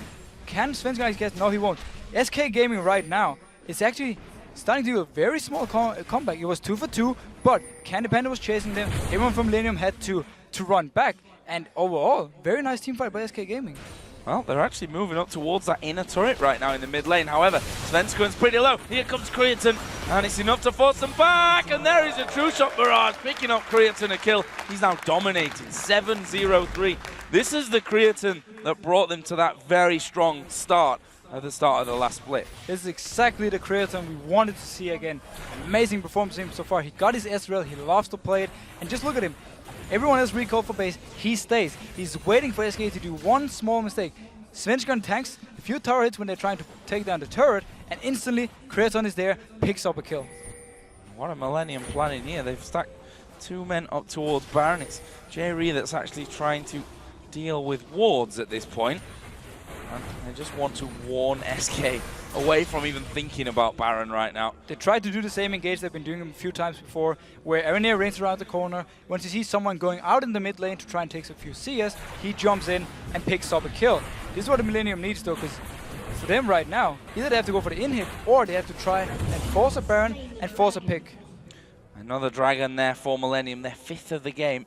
Can Svenska guess? No, he won't. SK Gaming right now is actually starting to do a very small comeback. It was 2 for 2, but Candy Panda was chasing them. Everyone from Millennium had to run back. And overall, very nice team fight by SK Gaming. Well, they're actually moving up towards that inner turret right now in the mid lane. However, Svenskun's pretty low. Here comes Kreaton, and it's enough to force them back. And there is a true shot barrage, picking up Kreaton a kill. He's now dominating, 7-0-3. This is the Kreaton that brought them to that very strong start at the start of the last split. This is exactly the Kreaton we wanted to see again. Amazing performance from him so far. He got his Ezreal, he loves to play it, and just look at him. Everyone else recalled for base, he stays. He's waiting for SK to do one small mistake. Svensson tanks a few tower hits when they're trying to take down the turret, and instantly Kreaton is there, picks up a kill. What a Millennium planning here. They've stacked 2 men up towards Baron. It's Jerry that's actually trying to deal with wards at this point. And they just want to warn SK away from even thinking about Baron right now. They tried to do the same engage they've been doing a few times before, where Aranea rains around the corner. Once he sees someone going out in the mid lane to try and take a few CS, he jumps in and picks up a kill. This is what the Millennium needs though, because for them right now, either they have to go for the inhib, or they have to try and force a Baron and force a pick. Another dragon there for Millennium, their 5th of the game.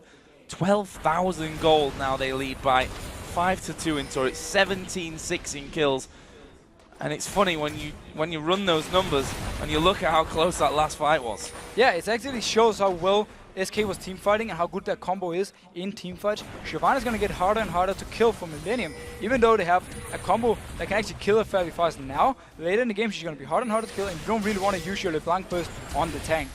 12,000 gold now they lead by 5-2 in turrets, 17-6 in kills. And it's funny when you run those numbers and you look at how close that last fight was. Yeah, it actually shows how well SK was team fighting and how good that combo is in team fights. Shyvana is going to get harder and harder to kill for Millennium, even though they have a combo that can actually kill her fairly fast now. Later in the game, she's going to be harder and harder to kill, and you don't really want to use your LeBlanc burst on the tank.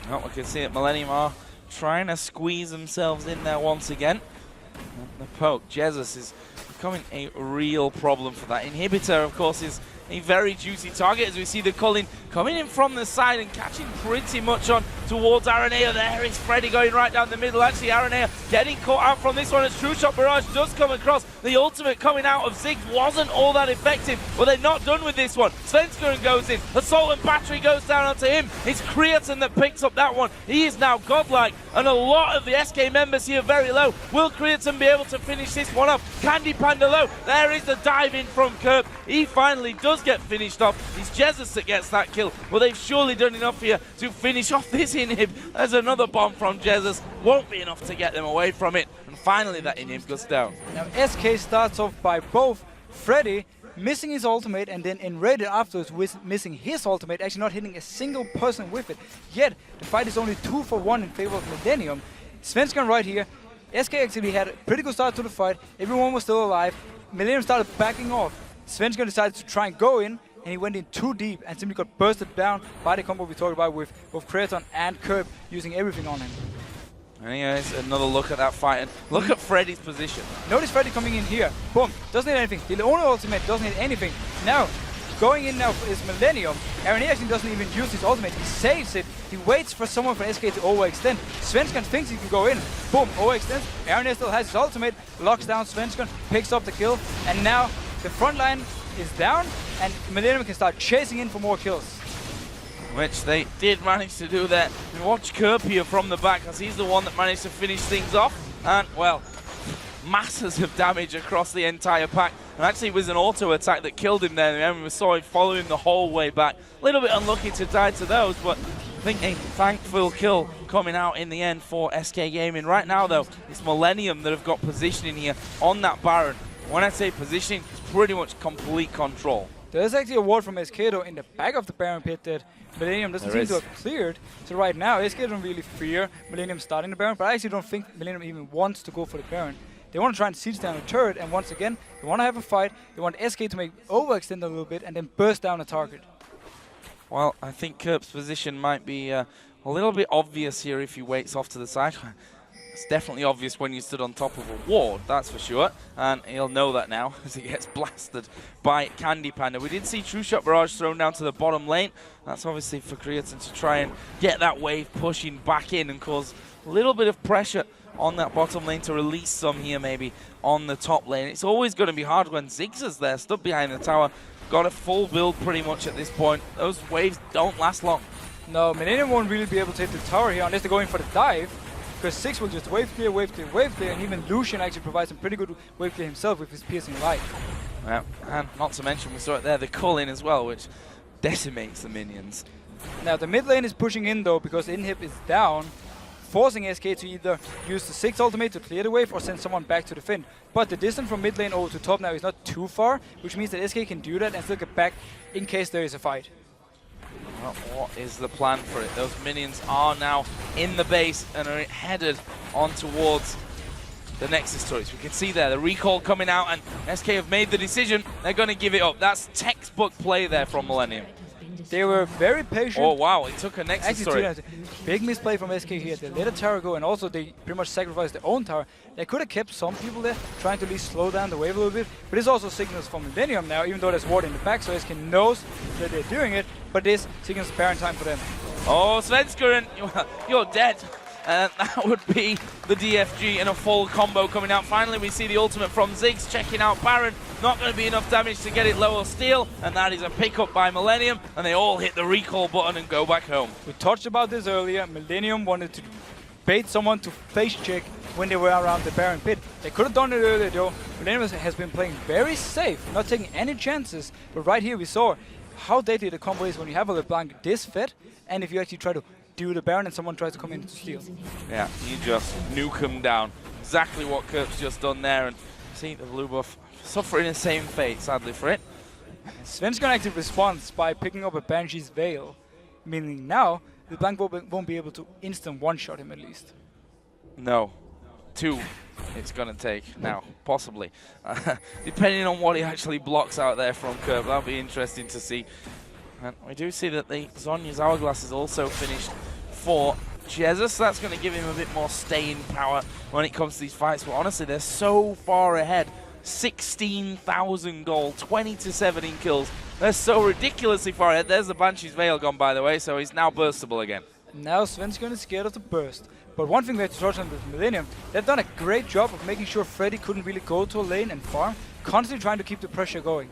Oh, we can see it. Millennium are trying to squeeze themselves in there once again. The poke, Jesus, is becoming a real problem for that. Inhibitor, of course, is a very juicy target as we see the Culling coming in from the side and catching pretty much on towards Aranea. There is Freddy going right down the middle. Actually, Aranea getting caught out from this one as True Shot Barrage does come across. The ultimate coming out of Ziggs wasn't all that effective, but they're not done with this one. Svenskeren goes in. Assault and Battery goes down onto him. It's Creatine that picks up that one. He is now godlike, and a lot of the SK members here very low. Will Creatine be able to finish this one up? Candy Panda low. There is the dive in from Kerb. He finally does get finished off. It's Jesus that gets that kill. Well, they've surely done enough here to finish off this inhib. There's another bomb from Jesus. Won't be enough to get them away from it. And finally that inhib goes down. Now SK starts off by both Freddy missing his ultimate and then Enraided afterwards with missing his ultimate, actually not hitting a single person with it. Yet the fight is only 2-for-1 in favor of Millennium. Svenskeren right here. SK actually had a pretty good start to the fight. Everyone was still alive. Millennium started backing off. Svenskeren decided to try and go in, and he went in too deep and simply got bursted down by the combo we talked about with both Creatine and Kerb using everything on him. Anyways, another look at that fight, and look at Freddy's position. Notice Freddy coming in here. Boom. Doesn't hit anything. The only ultimate doesn't hit anything. Now, going in now is Millennium. Aaron actually doesn't even use his ultimate. He saves it. He waits for someone from SK to overextend. Svenskeren thinks he can go in. Boom. Overextends. Aaron still has his ultimate. Locks down Svenskeren. Picks up the kill. And now the front line is down, and Millennium can start chasing in for more kills. Which they did manage to do there. And watch Kerb here from the back, as he's the one that managed to finish things off. And, well, masses of damage across the entire pack. And actually it was an auto attack that killed him there. And we saw him following the whole way back. A little bit unlucky to die to those, but I think a thankful kill coming out in the end for SK Gaming. Right now, though, it's Millennium that have got positioning here on that Baron. When I say positioning, it's pretty much complete control. There's actually a ward from SK though in the back of the Baron pit that Millennium doesn't seem to have cleared. So right now, SK don't really fear Millennium starting the Baron, but I actually don't think Millennium even wants to go for the Baron. They want to try and siege down the turret, and once again, they want to have a fight. They want SK to make overextend a little bit and then burst down a target. Well, I think Kerb's position might be a little bit obvious here if he waits off to the side. It's definitely obvious when you stood on top of a ward, that's for sure. And he'll know that now as he gets blasted by Candy Panda. We did see True Shot Barrage thrown down to the bottom lane. That's obviously for Creatine to try and get that wave pushing back in and cause a little bit of pressure on that bottom lane to release some here maybe on the top lane. It's always going to be hard when Ziggs is there, stood behind the tower. Got a full build pretty much at this point. Those waves don't last long. No, Millennium won't really be able to hit the tower here unless they're going for the dive. Because Ziggs will just wave clear, wave clear, wave clear, and even Lucian actually provides some pretty good wave clear himself with his piercing light. Yeah, and not to mention we saw it there, the Culling as well, which decimates the minions. Now the mid lane is pushing in though because inhib is down, forcing SK to either use the Ziggs ultimate to clear the wave or send someone back to defend. But the distance from mid lane over to top now is not too far, which means that SK can do that and still get back in case there is a fight. Well, what is the plan for it? Those minions are now in the base and are headed on towards the Nexus turrets. We can see there the recall coming out, and SK have made the decision. They're going to give it up. That's textbook play there from Millennium. They were very patient. Oh wow, it took a Nexus turret. Big misplay from SK here. They let a tower go, and also they pretty much sacrificed their own tower. They could have kept some people there, trying to at least slow down the wave a little bit. But this also signals from Millennium now, even though there's ward in the back, so SK knows that they're doing it. But this signals Baron time for them. Oh, Svenskeren, you're dead. And that would be the DFG in a full combo coming out. Finally, we see the ultimate from Ziggs checking out Baron. Not going to be enough damage to get it lower steel, and that is a pickup by Millennium, and they all hit the recall button and go back home. We touched about this earlier. Millennium wanted to bait someone to face check when they were around the Baron pit. They could have done it earlier though. Millennium has been playing very safe, not taking any chances. But right here we saw how deadly the combo is when you have a LeBlanc this fed, and if you actually try to do the Baron and someone tries to come in to steal. Yeah, you just nuke him down. Exactly what Kurp's just done there, and see the blue buff suffering the same fate, sadly for it. Sven's gonna actually respond by picking up a Banshee's Veil, meaning now the Blank won't be able to instant one-shot him at least. No. 2 it's gonna take now, possibly. Depending on what he actually blocks out there from Kurp, that'll be interesting to see. And we do see that the Zhonya's Hourglass is also finished for Jesus. That's going to give him a bit more staying power when it comes to these fights. But honestly, they're so far ahead. 16,000 gold, 20-7 in kills. They're so ridiculously far ahead. There's the Banshee's Veil gone, by the way, so he's now burstable again. Now Sven's going to be scared of the burst. But one thing we have to touch on with Millennium, they've done a great job of making sure Freddy couldn't really go to a lane and farm, constantly trying to keep the pressure going.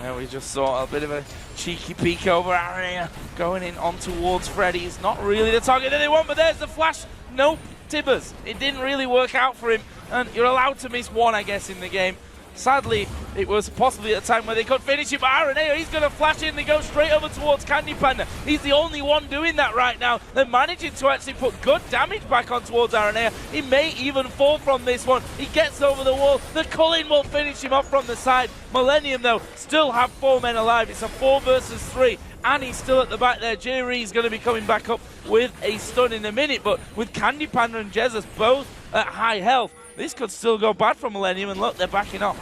Yeah, we just saw a bit of a cheeky peek over Aranea going in on towards Freddy. It's not really the target that they want, but there's the flash. Nope, Tibbers. It didn't really work out for him, and you're allowed to miss one, I guess, in the game. Sadly, it was possibly at a time where they could finish it, but Aranea, he's going to flash in. They go straight over towards Candy Panda. He's the only one doing that right now. They're managing to actually put good damage back on towards Aranea. He may even fall from this one. He gets over the wall. The Culling will finish him off from the side. Millennium, though, still have 4 men alive. It's a 4 versus 3. And he's still at the back there. Jerry is going to be coming back up with a stun in a minute, but with Candy Panda and Jesus both at high health, this could still go bad for Millennium, and look, they're backing up.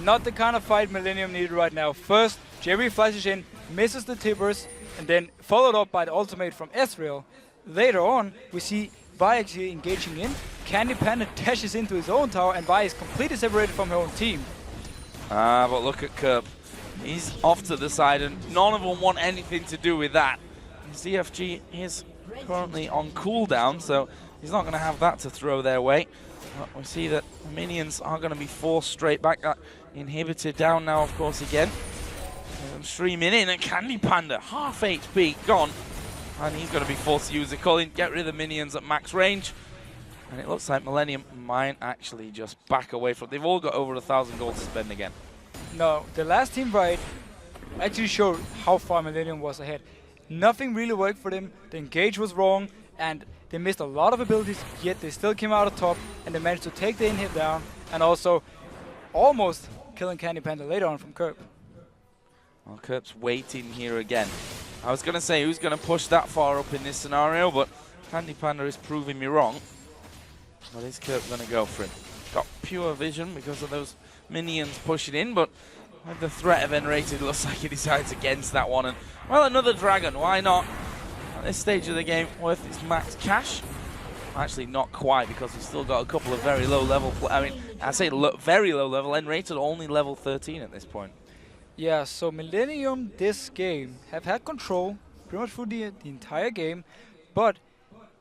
Not the kind of fight Millennium needed right now. First, Jerry flashes in, misses the Tibbers, and then followed up by the ultimate from Ezreal. Later on, we see Vi actually engaging in. Candy Panda dashes into his own tower, and Vi is completely separated from her own team. But look at Kurp. He's off to the side, and none of them want anything to do with that. ZFG is currently on cooldown, so he's not going to have that to throw their way. But we see that the minions are going to be forced straight back. That inhibitor down now, of course, again. And streaming in, and Candy Panda, half HP gone. And he's going to be forced to use the Culling, get rid of the minions at max range. And it looks like Millennium might actually just back away from. They've all got over 1,000 gold to spend again. No, the last team fight actually showed how far Millennium was ahead. Nothing really worked for them. The engage was wrong, and they missed a lot of abilities, yet they still came out on top, and they managed to take the inhib down, and also almost killing Candy Panda later on from Kurp. Well, Kurp's waiting here again. I was going to say who's going to push that far up in this scenario, but Candy Panda is proving me wrong. But is Kurp going to go for him? Got pure vision because of those minions pushing in, but with the threat of N-rated, looks like he decides against that one. And, well, another dragon, why not? At this stage of the game, worth its max cash. Actually, not quite, because we've still got a couple of very low level. I mean, I say very low level. N-rated only level 13 at this point. Yeah, so Millennium this game have had control pretty much through the entire game, but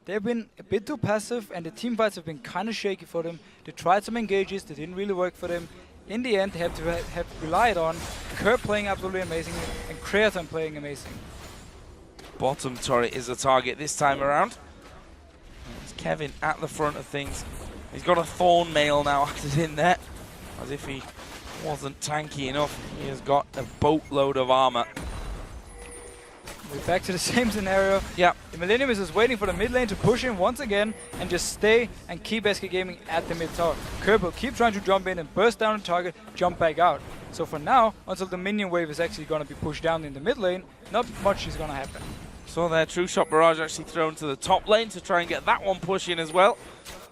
they've been a bit too passive, and the team fights have been kind of shaky for them. They tried some engages, they didn't really work for them. In the end, they have to have relied on Kurp playing absolutely amazing and Creaton playing amazing. Bottom turret is the target this time around. It's Kevin at the front of things. He's got a Thorn Mail now acted in there. As if he wasn't tanky enough. He has got a boatload of armor. We're back to the same scenario. Yeah. The Millennium is just waiting for the mid lane to push in once again and just stay and keep SK Gaming at the mid tower. Kurp will keep trying to jump in and burst down the target, jump back out. So for now, until the minion wave is actually going to be pushed down in the mid lane, not much is going to happen. So their True Shot Barrage actually thrown to the top lane to try and get that one pushing as well.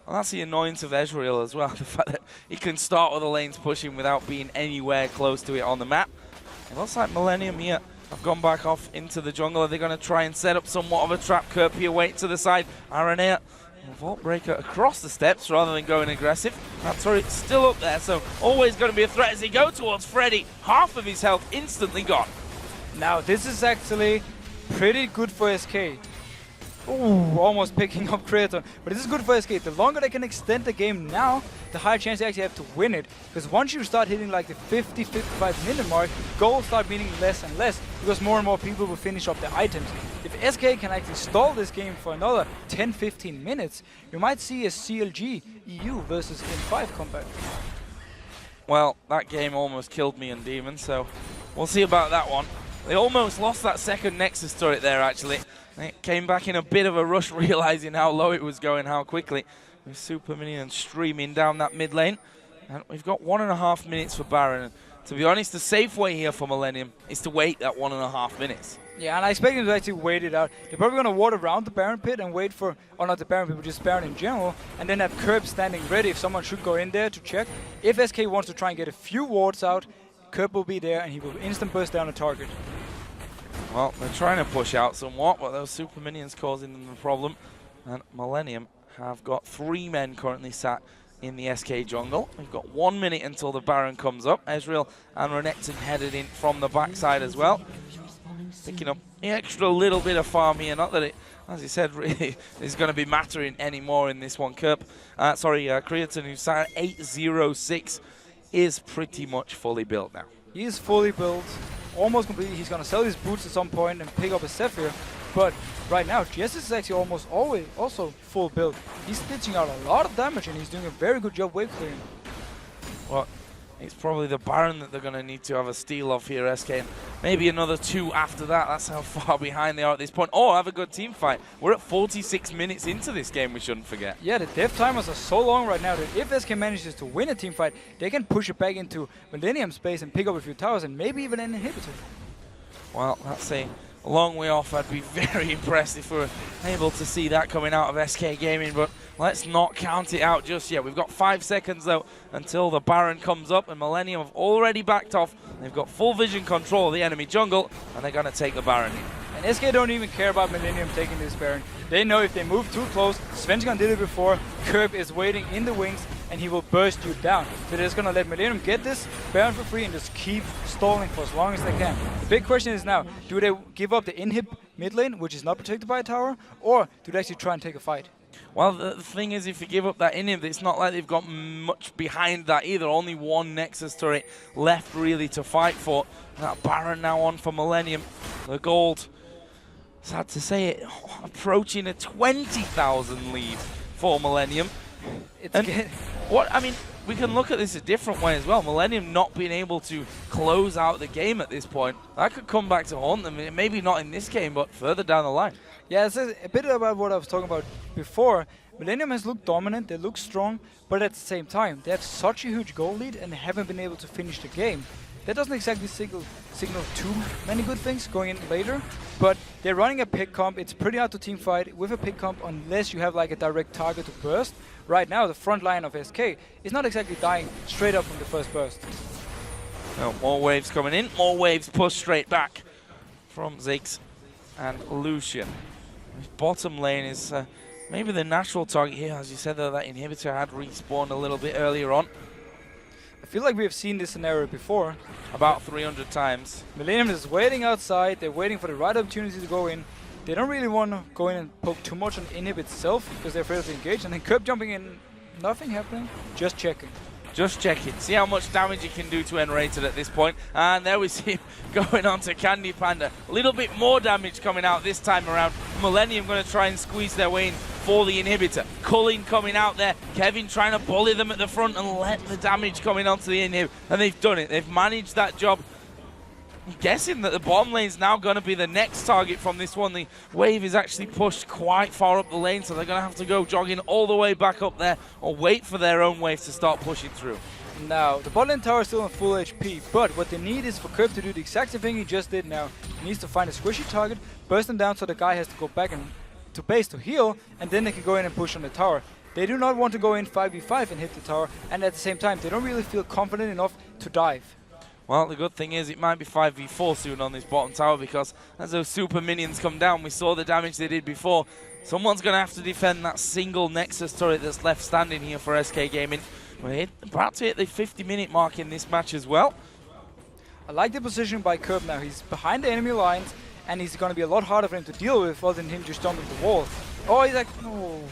And that's the annoyance of Ezreal as well, the fact that he can start with the lanes pushing without being anywhere close to it on the map. It looks like Millennium here have gone back off into the jungle. Are they going to try and set up somewhat of a trap? Kurp here wait to the side. Aranea, Vault Breaker across the steps rather than going aggressive. That turret's still up there, so always going to be a threat as he goes towards Freddy. Half of his health instantly gone. Now this is actually pretty good for SK. Ooh, almost picking up Creaton. But this is good for SK. The longer they can extend the game now, the higher chance they actually have to win it. Because once you start hitting like the 50-55 minute mark, goals start meaning less and less, because more and more people will finish up the items. If SK can actually stall this game for another 10-15 minutes, you might see a CLG EU versus N5 combat. Well, that game almost killed me and Demon, so we'll see about that one. They almost lost that second Nexus turret there, actually. It came back in a bit of a rush, realizing how low it was going, how quickly. With Super Minion streaming down that mid lane. And we've got 1.5 minutes for Baron. And to be honest, the safe way here for Millennium is to wait that 1.5 minutes. Yeah, and I expect them to actually wait it out. They're probably going to ward around the Baron pit and wait for, or not the Baron pit, but just Baron in general, and then have Curb standing ready if someone should go in there to check. If SK wants to try and get a few wards out, Curb will be there and he will instant burst down a target. Well, they're trying to push out somewhat, but those Super Minions causing them the problem. And Millennium have got 3 men currently sat in the SK jungle. We've got 1 minute until the Baron comes up. Ezreal and Renekton headed in from the backside as well. Picking up the extra little bit of farm here. Not that it, as you said, really is going to be mattering anymore in this one. Creaton, who's sat at 806, is pretty much fully built now. He is fully built, almost completely. He's going to sell his boots at some point and pick up a Zephyr. But right now, Jess is actually almost always also full build. He's stitching out a lot of damage and he's doing a very good job wave clearing. Well, it's probably the Baron that they're going to need to have a steal of here, SK. And maybe another 2 after that. That's how far behind they are at this point. Oh, have a good team fight. We're at 46 minutes into this game, we shouldn't forget. Yeah, the death timers are so long right now that if SK manages to win a team fight, they can push it back into Millennium space and pick up a few towers and maybe even an inhibitor. Well, that's a long way off. I'd be very impressed if we're able to see that coming out of SK Gaming, but let's not count it out just yet. We've got 5 seconds though until the Baron comes up, and Millennium have already backed off. They've got full vision control of the enemy jungle, and they're going to take the Baron here. And SK don't even care about Millennium taking this Baron. They know if they move too close, Svenskon did it before, Curb is waiting in the wings and he will burst you down. So they're just going to let Millennium get this Baron for free and just keep stalling for as long as they can. The big question is now, do they give up the inhib mid lane, which is not protected by a tower, or do they actually try and take a fight? Well, the thing is, if you give up that inhib, it's not like they've got much behind that either. Only 1 Nexus turret left really to fight for. That Baron now on for Millennium. The gold, sad to say it, approaching a 20,000 lead for Millennium. We can look at this a different way as well. Millennium not being able to close out the game at this point. That could come back to haunt them. Maybe not in this game, but further down the line. Yeah, it's a bit about what I was talking about before. Millennium has looked dominant, they look strong, but at the same time, they have such a huge goal lead and they haven't been able to finish the game. That doesn't exactly signal too many good things going in later, but they're running a pick comp. It's pretty hard to team fight with a pick comp unless you have like a direct target to burst. Right now, the front line of SK is not exactly dying straight up from the first burst. No, more waves coming in, more waves pushed straight back from Ziggs and Lucian. His bottom lane is maybe the natural target here. As you said, though, that inhibitor had respawned a little bit earlier on. I feel like we have seen this scenario before. About 300 times. Millennium is waiting outside, they're waiting for the right opportunity to go in. They don't really want to go in and poke too much on inhib itself because they're afraid to engage, and then Curb jumping in, nothing happening, just checking. Just checking. See how much damage he can do to N-Rated at this point. And there we see him going on to Candy Panda. A little bit more damage coming out this time around. Millennium going to try and squeeze their way in for the inhibitor. Culling coming out there. Kevin trying to bully them at the front and let the damage coming onto the inhib. And they've done it. They've managed that job. I'm guessing that the bottom lane is now going to be the next target from this one. The wave is actually pushed quite far up the lane, so they're going to have to go jogging all the way back up there or wait for their own wave to start pushing through. Now, the bot lane tower is still on full HP, but what they need is for Curb to do the exact same thing he just did now. He needs to find a squishy target, burst them down so the guy has to go back to base to heal, and then they can go in and push on the tower. They do not want to go in 5v5 and hit the tower, and at the same time, they don't really feel confident enough to dive. Well, the good thing is it might be 5v4 soon on this bottom tower, because as those super minions come down, we saw the damage they did before. Someone's going to have to defend that single Nexus turret that's left standing here for SK Gaming. We're about to hit the 50-minute mark in this match as well. I like the position by Curb now. He's behind the enemy lines, and he's going to be a lot harder for him to deal with other than him just jumping the wall. Oh, he's like, no.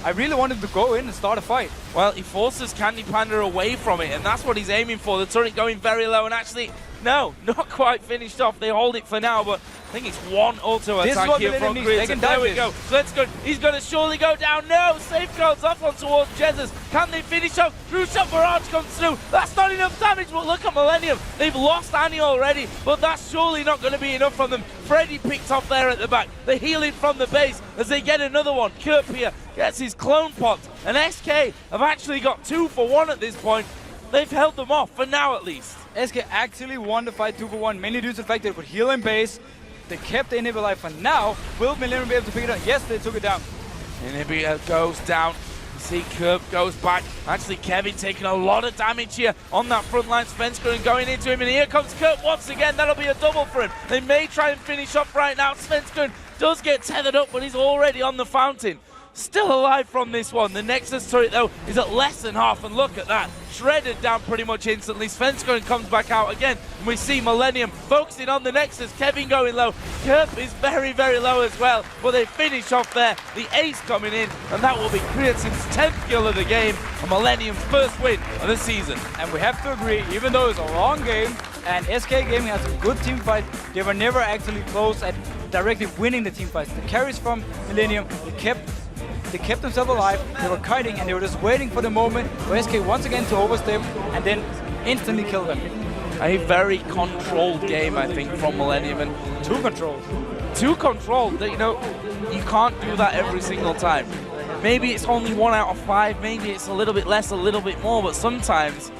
I really wanted to go in and start a fight. Well, he forces Candy Panda away from it, and that's what he's aiming for. The turret going very low, and actually, no, not quite finished off. They hold it for now, but think it's one auto This is attack what here from Millennium needs. They Creator. can There dive we this. go. So let's go. He's going to surely go down. No, safeguards off on towards Jesus. Can they finish off? True shot barrage comes through. That's not enough damage, but look at Millennium. They've lost Annie already, but that's surely not going to be enough from them. Freddy picked off there at the back. The healing from the base as they get another one. Kurp here gets his clone popped, and SK have actually got 2 for 1 at this point. They've held them off, for now at least. SK actually won the fight 2 for 1, mainly due to the fact that they could heal in base. They kept the Inhibitor alive for now. Will Millennium be able to pick it up? Yes, they took it down. Inhibitor goes down. You see Kurp goes back. Actually, Kevin taking a lot of damage here on that front line. Svenskeren going into him, and here comes Kurp once again. That'll be a double for him. They may try and finish off right now. Svenskeren does get tethered up, but he's already on the fountain. Still alive from this one. The Nexus turret, though, is at less than half, and look at that. Shredded down pretty much instantly. Svenskeren comes back out again, and we see Millennium focusing on the Nexus. Kevin going low. Kurp is very, very low as well, but they finish off there. The ace coming in, and that will be Creatin's 10th kill of the game, and Millennium's first win of the season. And we have to agree, even though it's a long game, and SK Gaming has a good team fight, they were never actually close at directly winning the team fights. The carries from Millennium, they kept themselves alive, they were kiting, and they were just waiting for the moment for SK once again to overstep and then instantly kill them. A very controlled game, I think, from Millennium. And Too controlled. Too controlled. You know, you can't do that every single time. Maybe it's only 1 out of 5, maybe it's a little bit less, a little bit more, but sometimes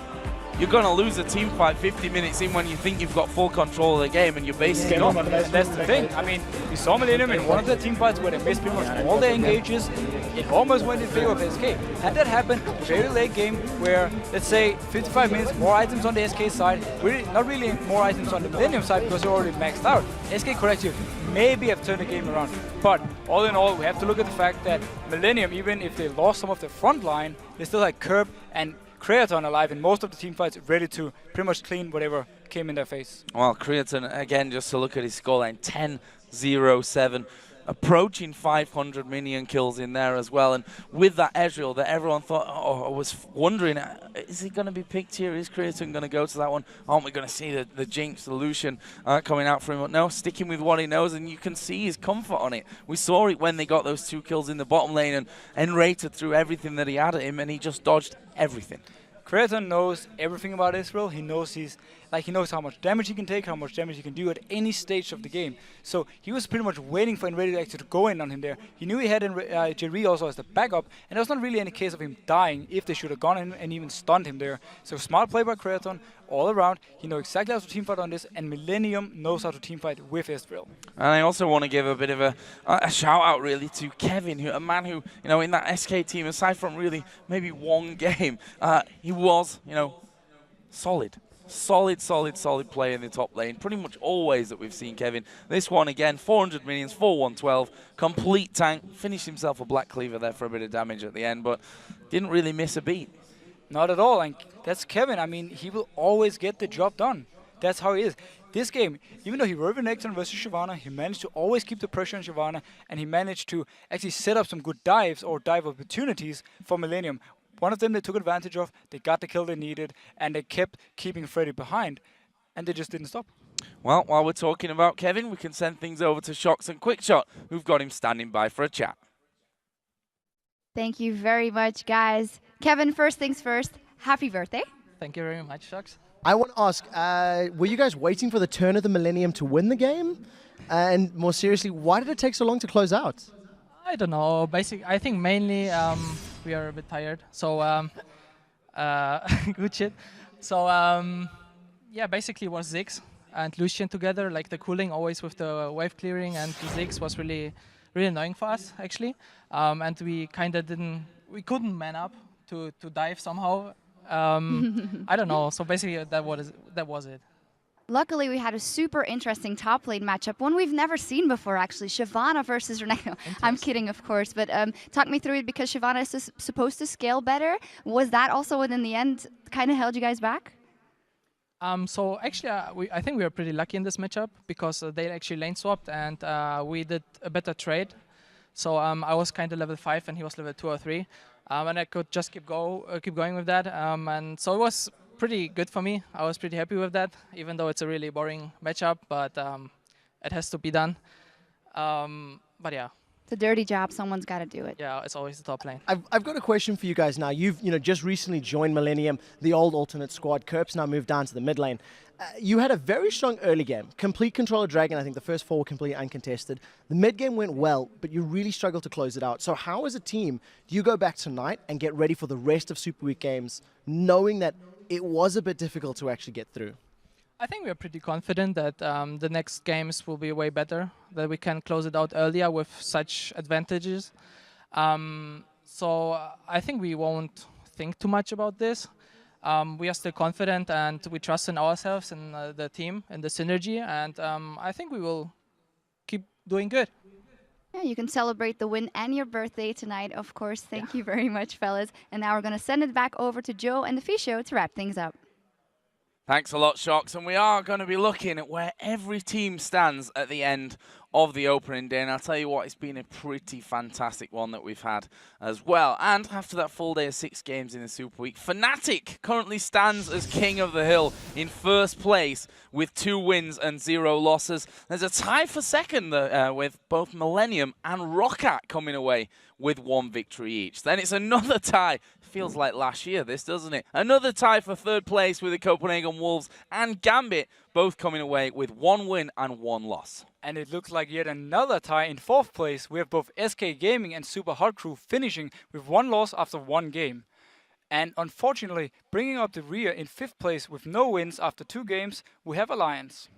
you're going to lose a team fight 50 minutes in when you think you've got full control of the game and you're basically not. That's the thing. I mean, we saw Millennium in one of the team fights where they missed pretty much all their engages. It almost went in favor of SK. Had that happened, very late game where, let's say, 55 minutes, more items on the SK side, really, not really more items on the Millennium side because they're already maxed out. SK could actually maybe have turned the game around. But all in all, we have to look at the fact that Millennium, even if they lost some of their front line, they still had Kurp and Creaton alive in most of the team fights, ready to pretty much clean whatever came in their face. Well, Creaton, again, just to look at his scoreline, 10-0-7, approaching 500 minion kills in there as well. And with that Ezreal that everyone thought, I was wondering, is he going to be picked here? Is Creaton going to go to that one? Aren't we going to see the Jinx, the Lucian coming out for him? But no, sticking with what he knows, and you can see his comfort on it. We saw it when they got those 2 kills in the bottom lane, and Enrated threw everything that he had at him, and he just dodged everything. Creaton knows everything about Israel. He knows he knows how much damage he can take, how much damage he can do at any stage of the game. So he was pretty much waiting for Enrated actually to go in on him there. He knew he had Jerry also as the backup, and there was not really any case of him dying if they should have gone in and even stunned him there. So smart play by Creaton all around. He knows exactly how to teamfight on this, and Millennium knows how to teamfight with Israel. And I also want to give a bit of a shout out really to Kevin, a man who, in that SK team, aside from really maybe one game, he was, solid. Solid play in the top lane. Pretty much always that we've seen Kevin. This one again, 400 minions, 4-1-12, complete tank. Finished himself a Black Cleaver there for a bit of damage at the end, but didn't really miss a beat. Not at all, and that's Kevin. I mean, he will always get the job done. That's how he is. This game, even though he were next on versus Shyvana, he managed to always keep the pressure on Shyvana, and he managed to actually set up some good dives or dive opportunities for Millennium. One of them they took advantage of, they got the kill they needed, and they kept keeping Freddy behind, and they just didn't stop. Well, while we're talking about Kevin, we can send things over to Shox and Quickshot, who've got him standing by for a chat. Thank you very much, guys. Kevin, first things first, happy birthday. Thank you very much, Shox. I want to ask, were you guys waiting for the turn of the Millennium to win the game? And more seriously, why did it take so long to close out? I don't know. Basically, I think mainly we are a bit tired. So, good shit. So, yeah, basically it was Ziggs and Lucian together, like the cooling always with the wave clearing, and Ziggs was really annoying for us, actually. And we kind of we couldn't man up to dive somehow. I don't know. So basically that was it. Luckily, we had a super interesting top lane matchup, one we've never seen before, actually. Shyvana versus Renekton. I'm kidding, of course, but talk me through it, because Shyvana is supposed to scale better. Was that also what, in the end, kind of held you guys back? So actually, I think we were pretty lucky in this matchup, because they actually lane swapped, and we did a better trade. So I was kind of level 5, and he was level 2 or 3. And I could just keep going with that. And so it was pretty good for me. I was pretty happy with that, even though it's a really boring matchup. But it has to be done. But yeah. It's a dirty job. Someone's got to do it. Yeah, it's always the top lane. I've got a question for you guys now. You've just recently joined Millennium, the old alternate squad. Kerp's now moved down to the mid lane. You had a very strong early game. Complete control of Dragon. I think the first 4 were completely uncontested. The mid game went well, but you really struggled to close it out. So how, as a team, do you go back tonight and get ready for the rest of Super Week games, knowing that it was a bit difficult to actually get through? I think we're pretty confident that the next games will be way better, that we can close it out earlier with such advantages. So I think we won't think too much about this. We are still confident and we trust in ourselves and the team and the synergy, and I think we will keep doing good. Yeah, you can celebrate the win and your birthday tonight, of course. Thank you very much, fellas. And now we're going to send it back over to Joe and the Fish Show to wrap things up. Thanks a lot, Shox. And we are going to be looking at where every team stands at the end of the opening day. And I'll tell you what, it's been a pretty fantastic one that we've had as well. And after that full day of 6 games in the Super Week, Fnatic currently stands as king of the hill in first place with 2 wins and 0 losses. There's a tie for second with both Millennium and Roccat coming away with 1 victory each. Then it's another tie. Feels like last year, this, doesn't it? Another tie for 3rd place with the Copenhagen Wolves and Gambit, both coming away with 1 win and 1 loss. And it looks like yet another tie in 4th place. We have both SK Gaming and Super Hot Crew finishing with 1 loss after 1 game. And unfortunately, bringing up the rear in 5th place with no wins after 2 games, we have Alliance.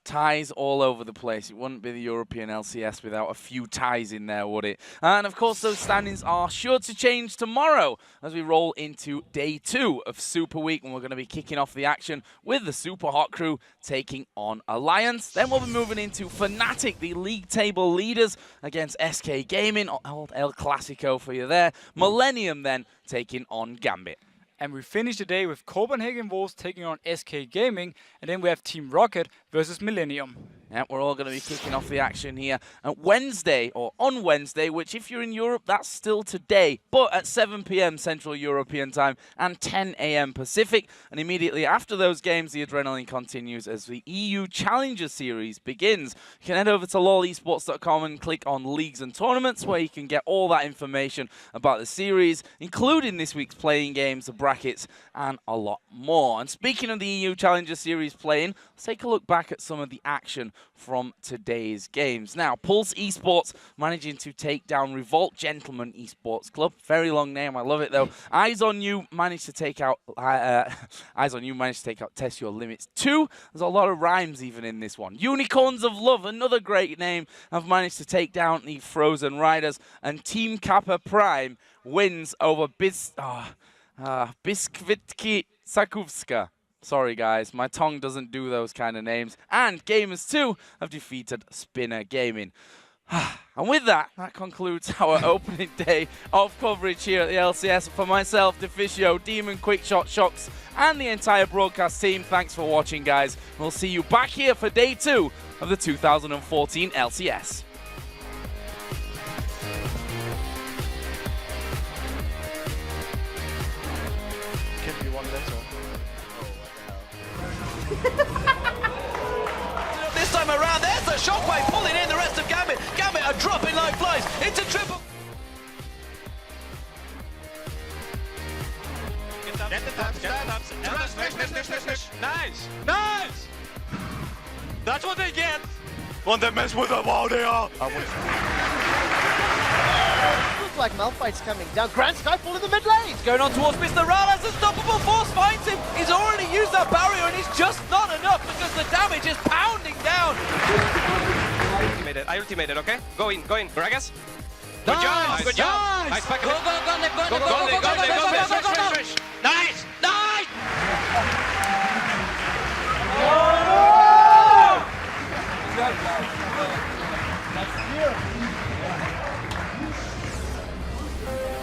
Ties all over the place. It wouldn't be the European LCS without a few ties in there, would it? And of course, those standings are sure to change tomorrow as we roll into day 2 of Super Week, and we're going to be kicking off the action with the Super Hot Crew taking on Alliance. Then we'll be moving into Fnatic, the league table leaders, against SK Gaming, old El Clasico for you there. Millennium then taking on Gambit. And we finish the day with Copenhagen Wolves taking on SK Gaming, and then we have Team Rocket versus Millennium. Yeah, we're all going to be kicking off the action here at Wednesday, or on Wednesday, which if you're in Europe, that's still today, but at 7 p.m. Central European Time and 10 a.m. Pacific. And immediately after those games, the adrenaline continues as the EU Challenger Series begins. You can head over to lolesports.com and click on Leagues and Tournaments, where you can get all that information about the series, including this week's playing games, the brackets, and a lot more. And speaking of the EU Challenger Series playing, let's take a look back at some of the action from today's games. Now, Pulse Esports managing to take down Revolt Gentlemen Esports Club. Very long name, I love it though. Eyes on You managed to take out Test Your Limits 2. There's a lot of rhymes even in this one. Unicorns of Love, another great name, have managed to take down the Frozen Riders, and Team Kappa Prime wins over Biskvitki Sakuvska. Sorry guys, my tongue doesn't do those kind of names. And Gamers 2 have defeated Spinner Gaming. And with that, that concludes our opening day of coverage here at the LCS. For myself, Deficio, Demon, Quickshot, Shox, and the entire broadcast team, thanks for watching guys. We'll see you back here for day 2 of the 2014 LCS. Can be one letter. This time around, there's the shockwave pulling in the rest of Gambit. Gambit are dropping like flies. It's a triple. Nice! Nice! That's what they get! Want to mess with them all they are! Looks like Malphite's coming down. Grand Skyfall in the mid lane! Going on towards Mr. Rala's unstoppable force finds him. He's already used that barrier and it's just not enough because the damage is pounding down. I ultimated, okay? Go in, Gragas. Good job, good job. Nice back Go,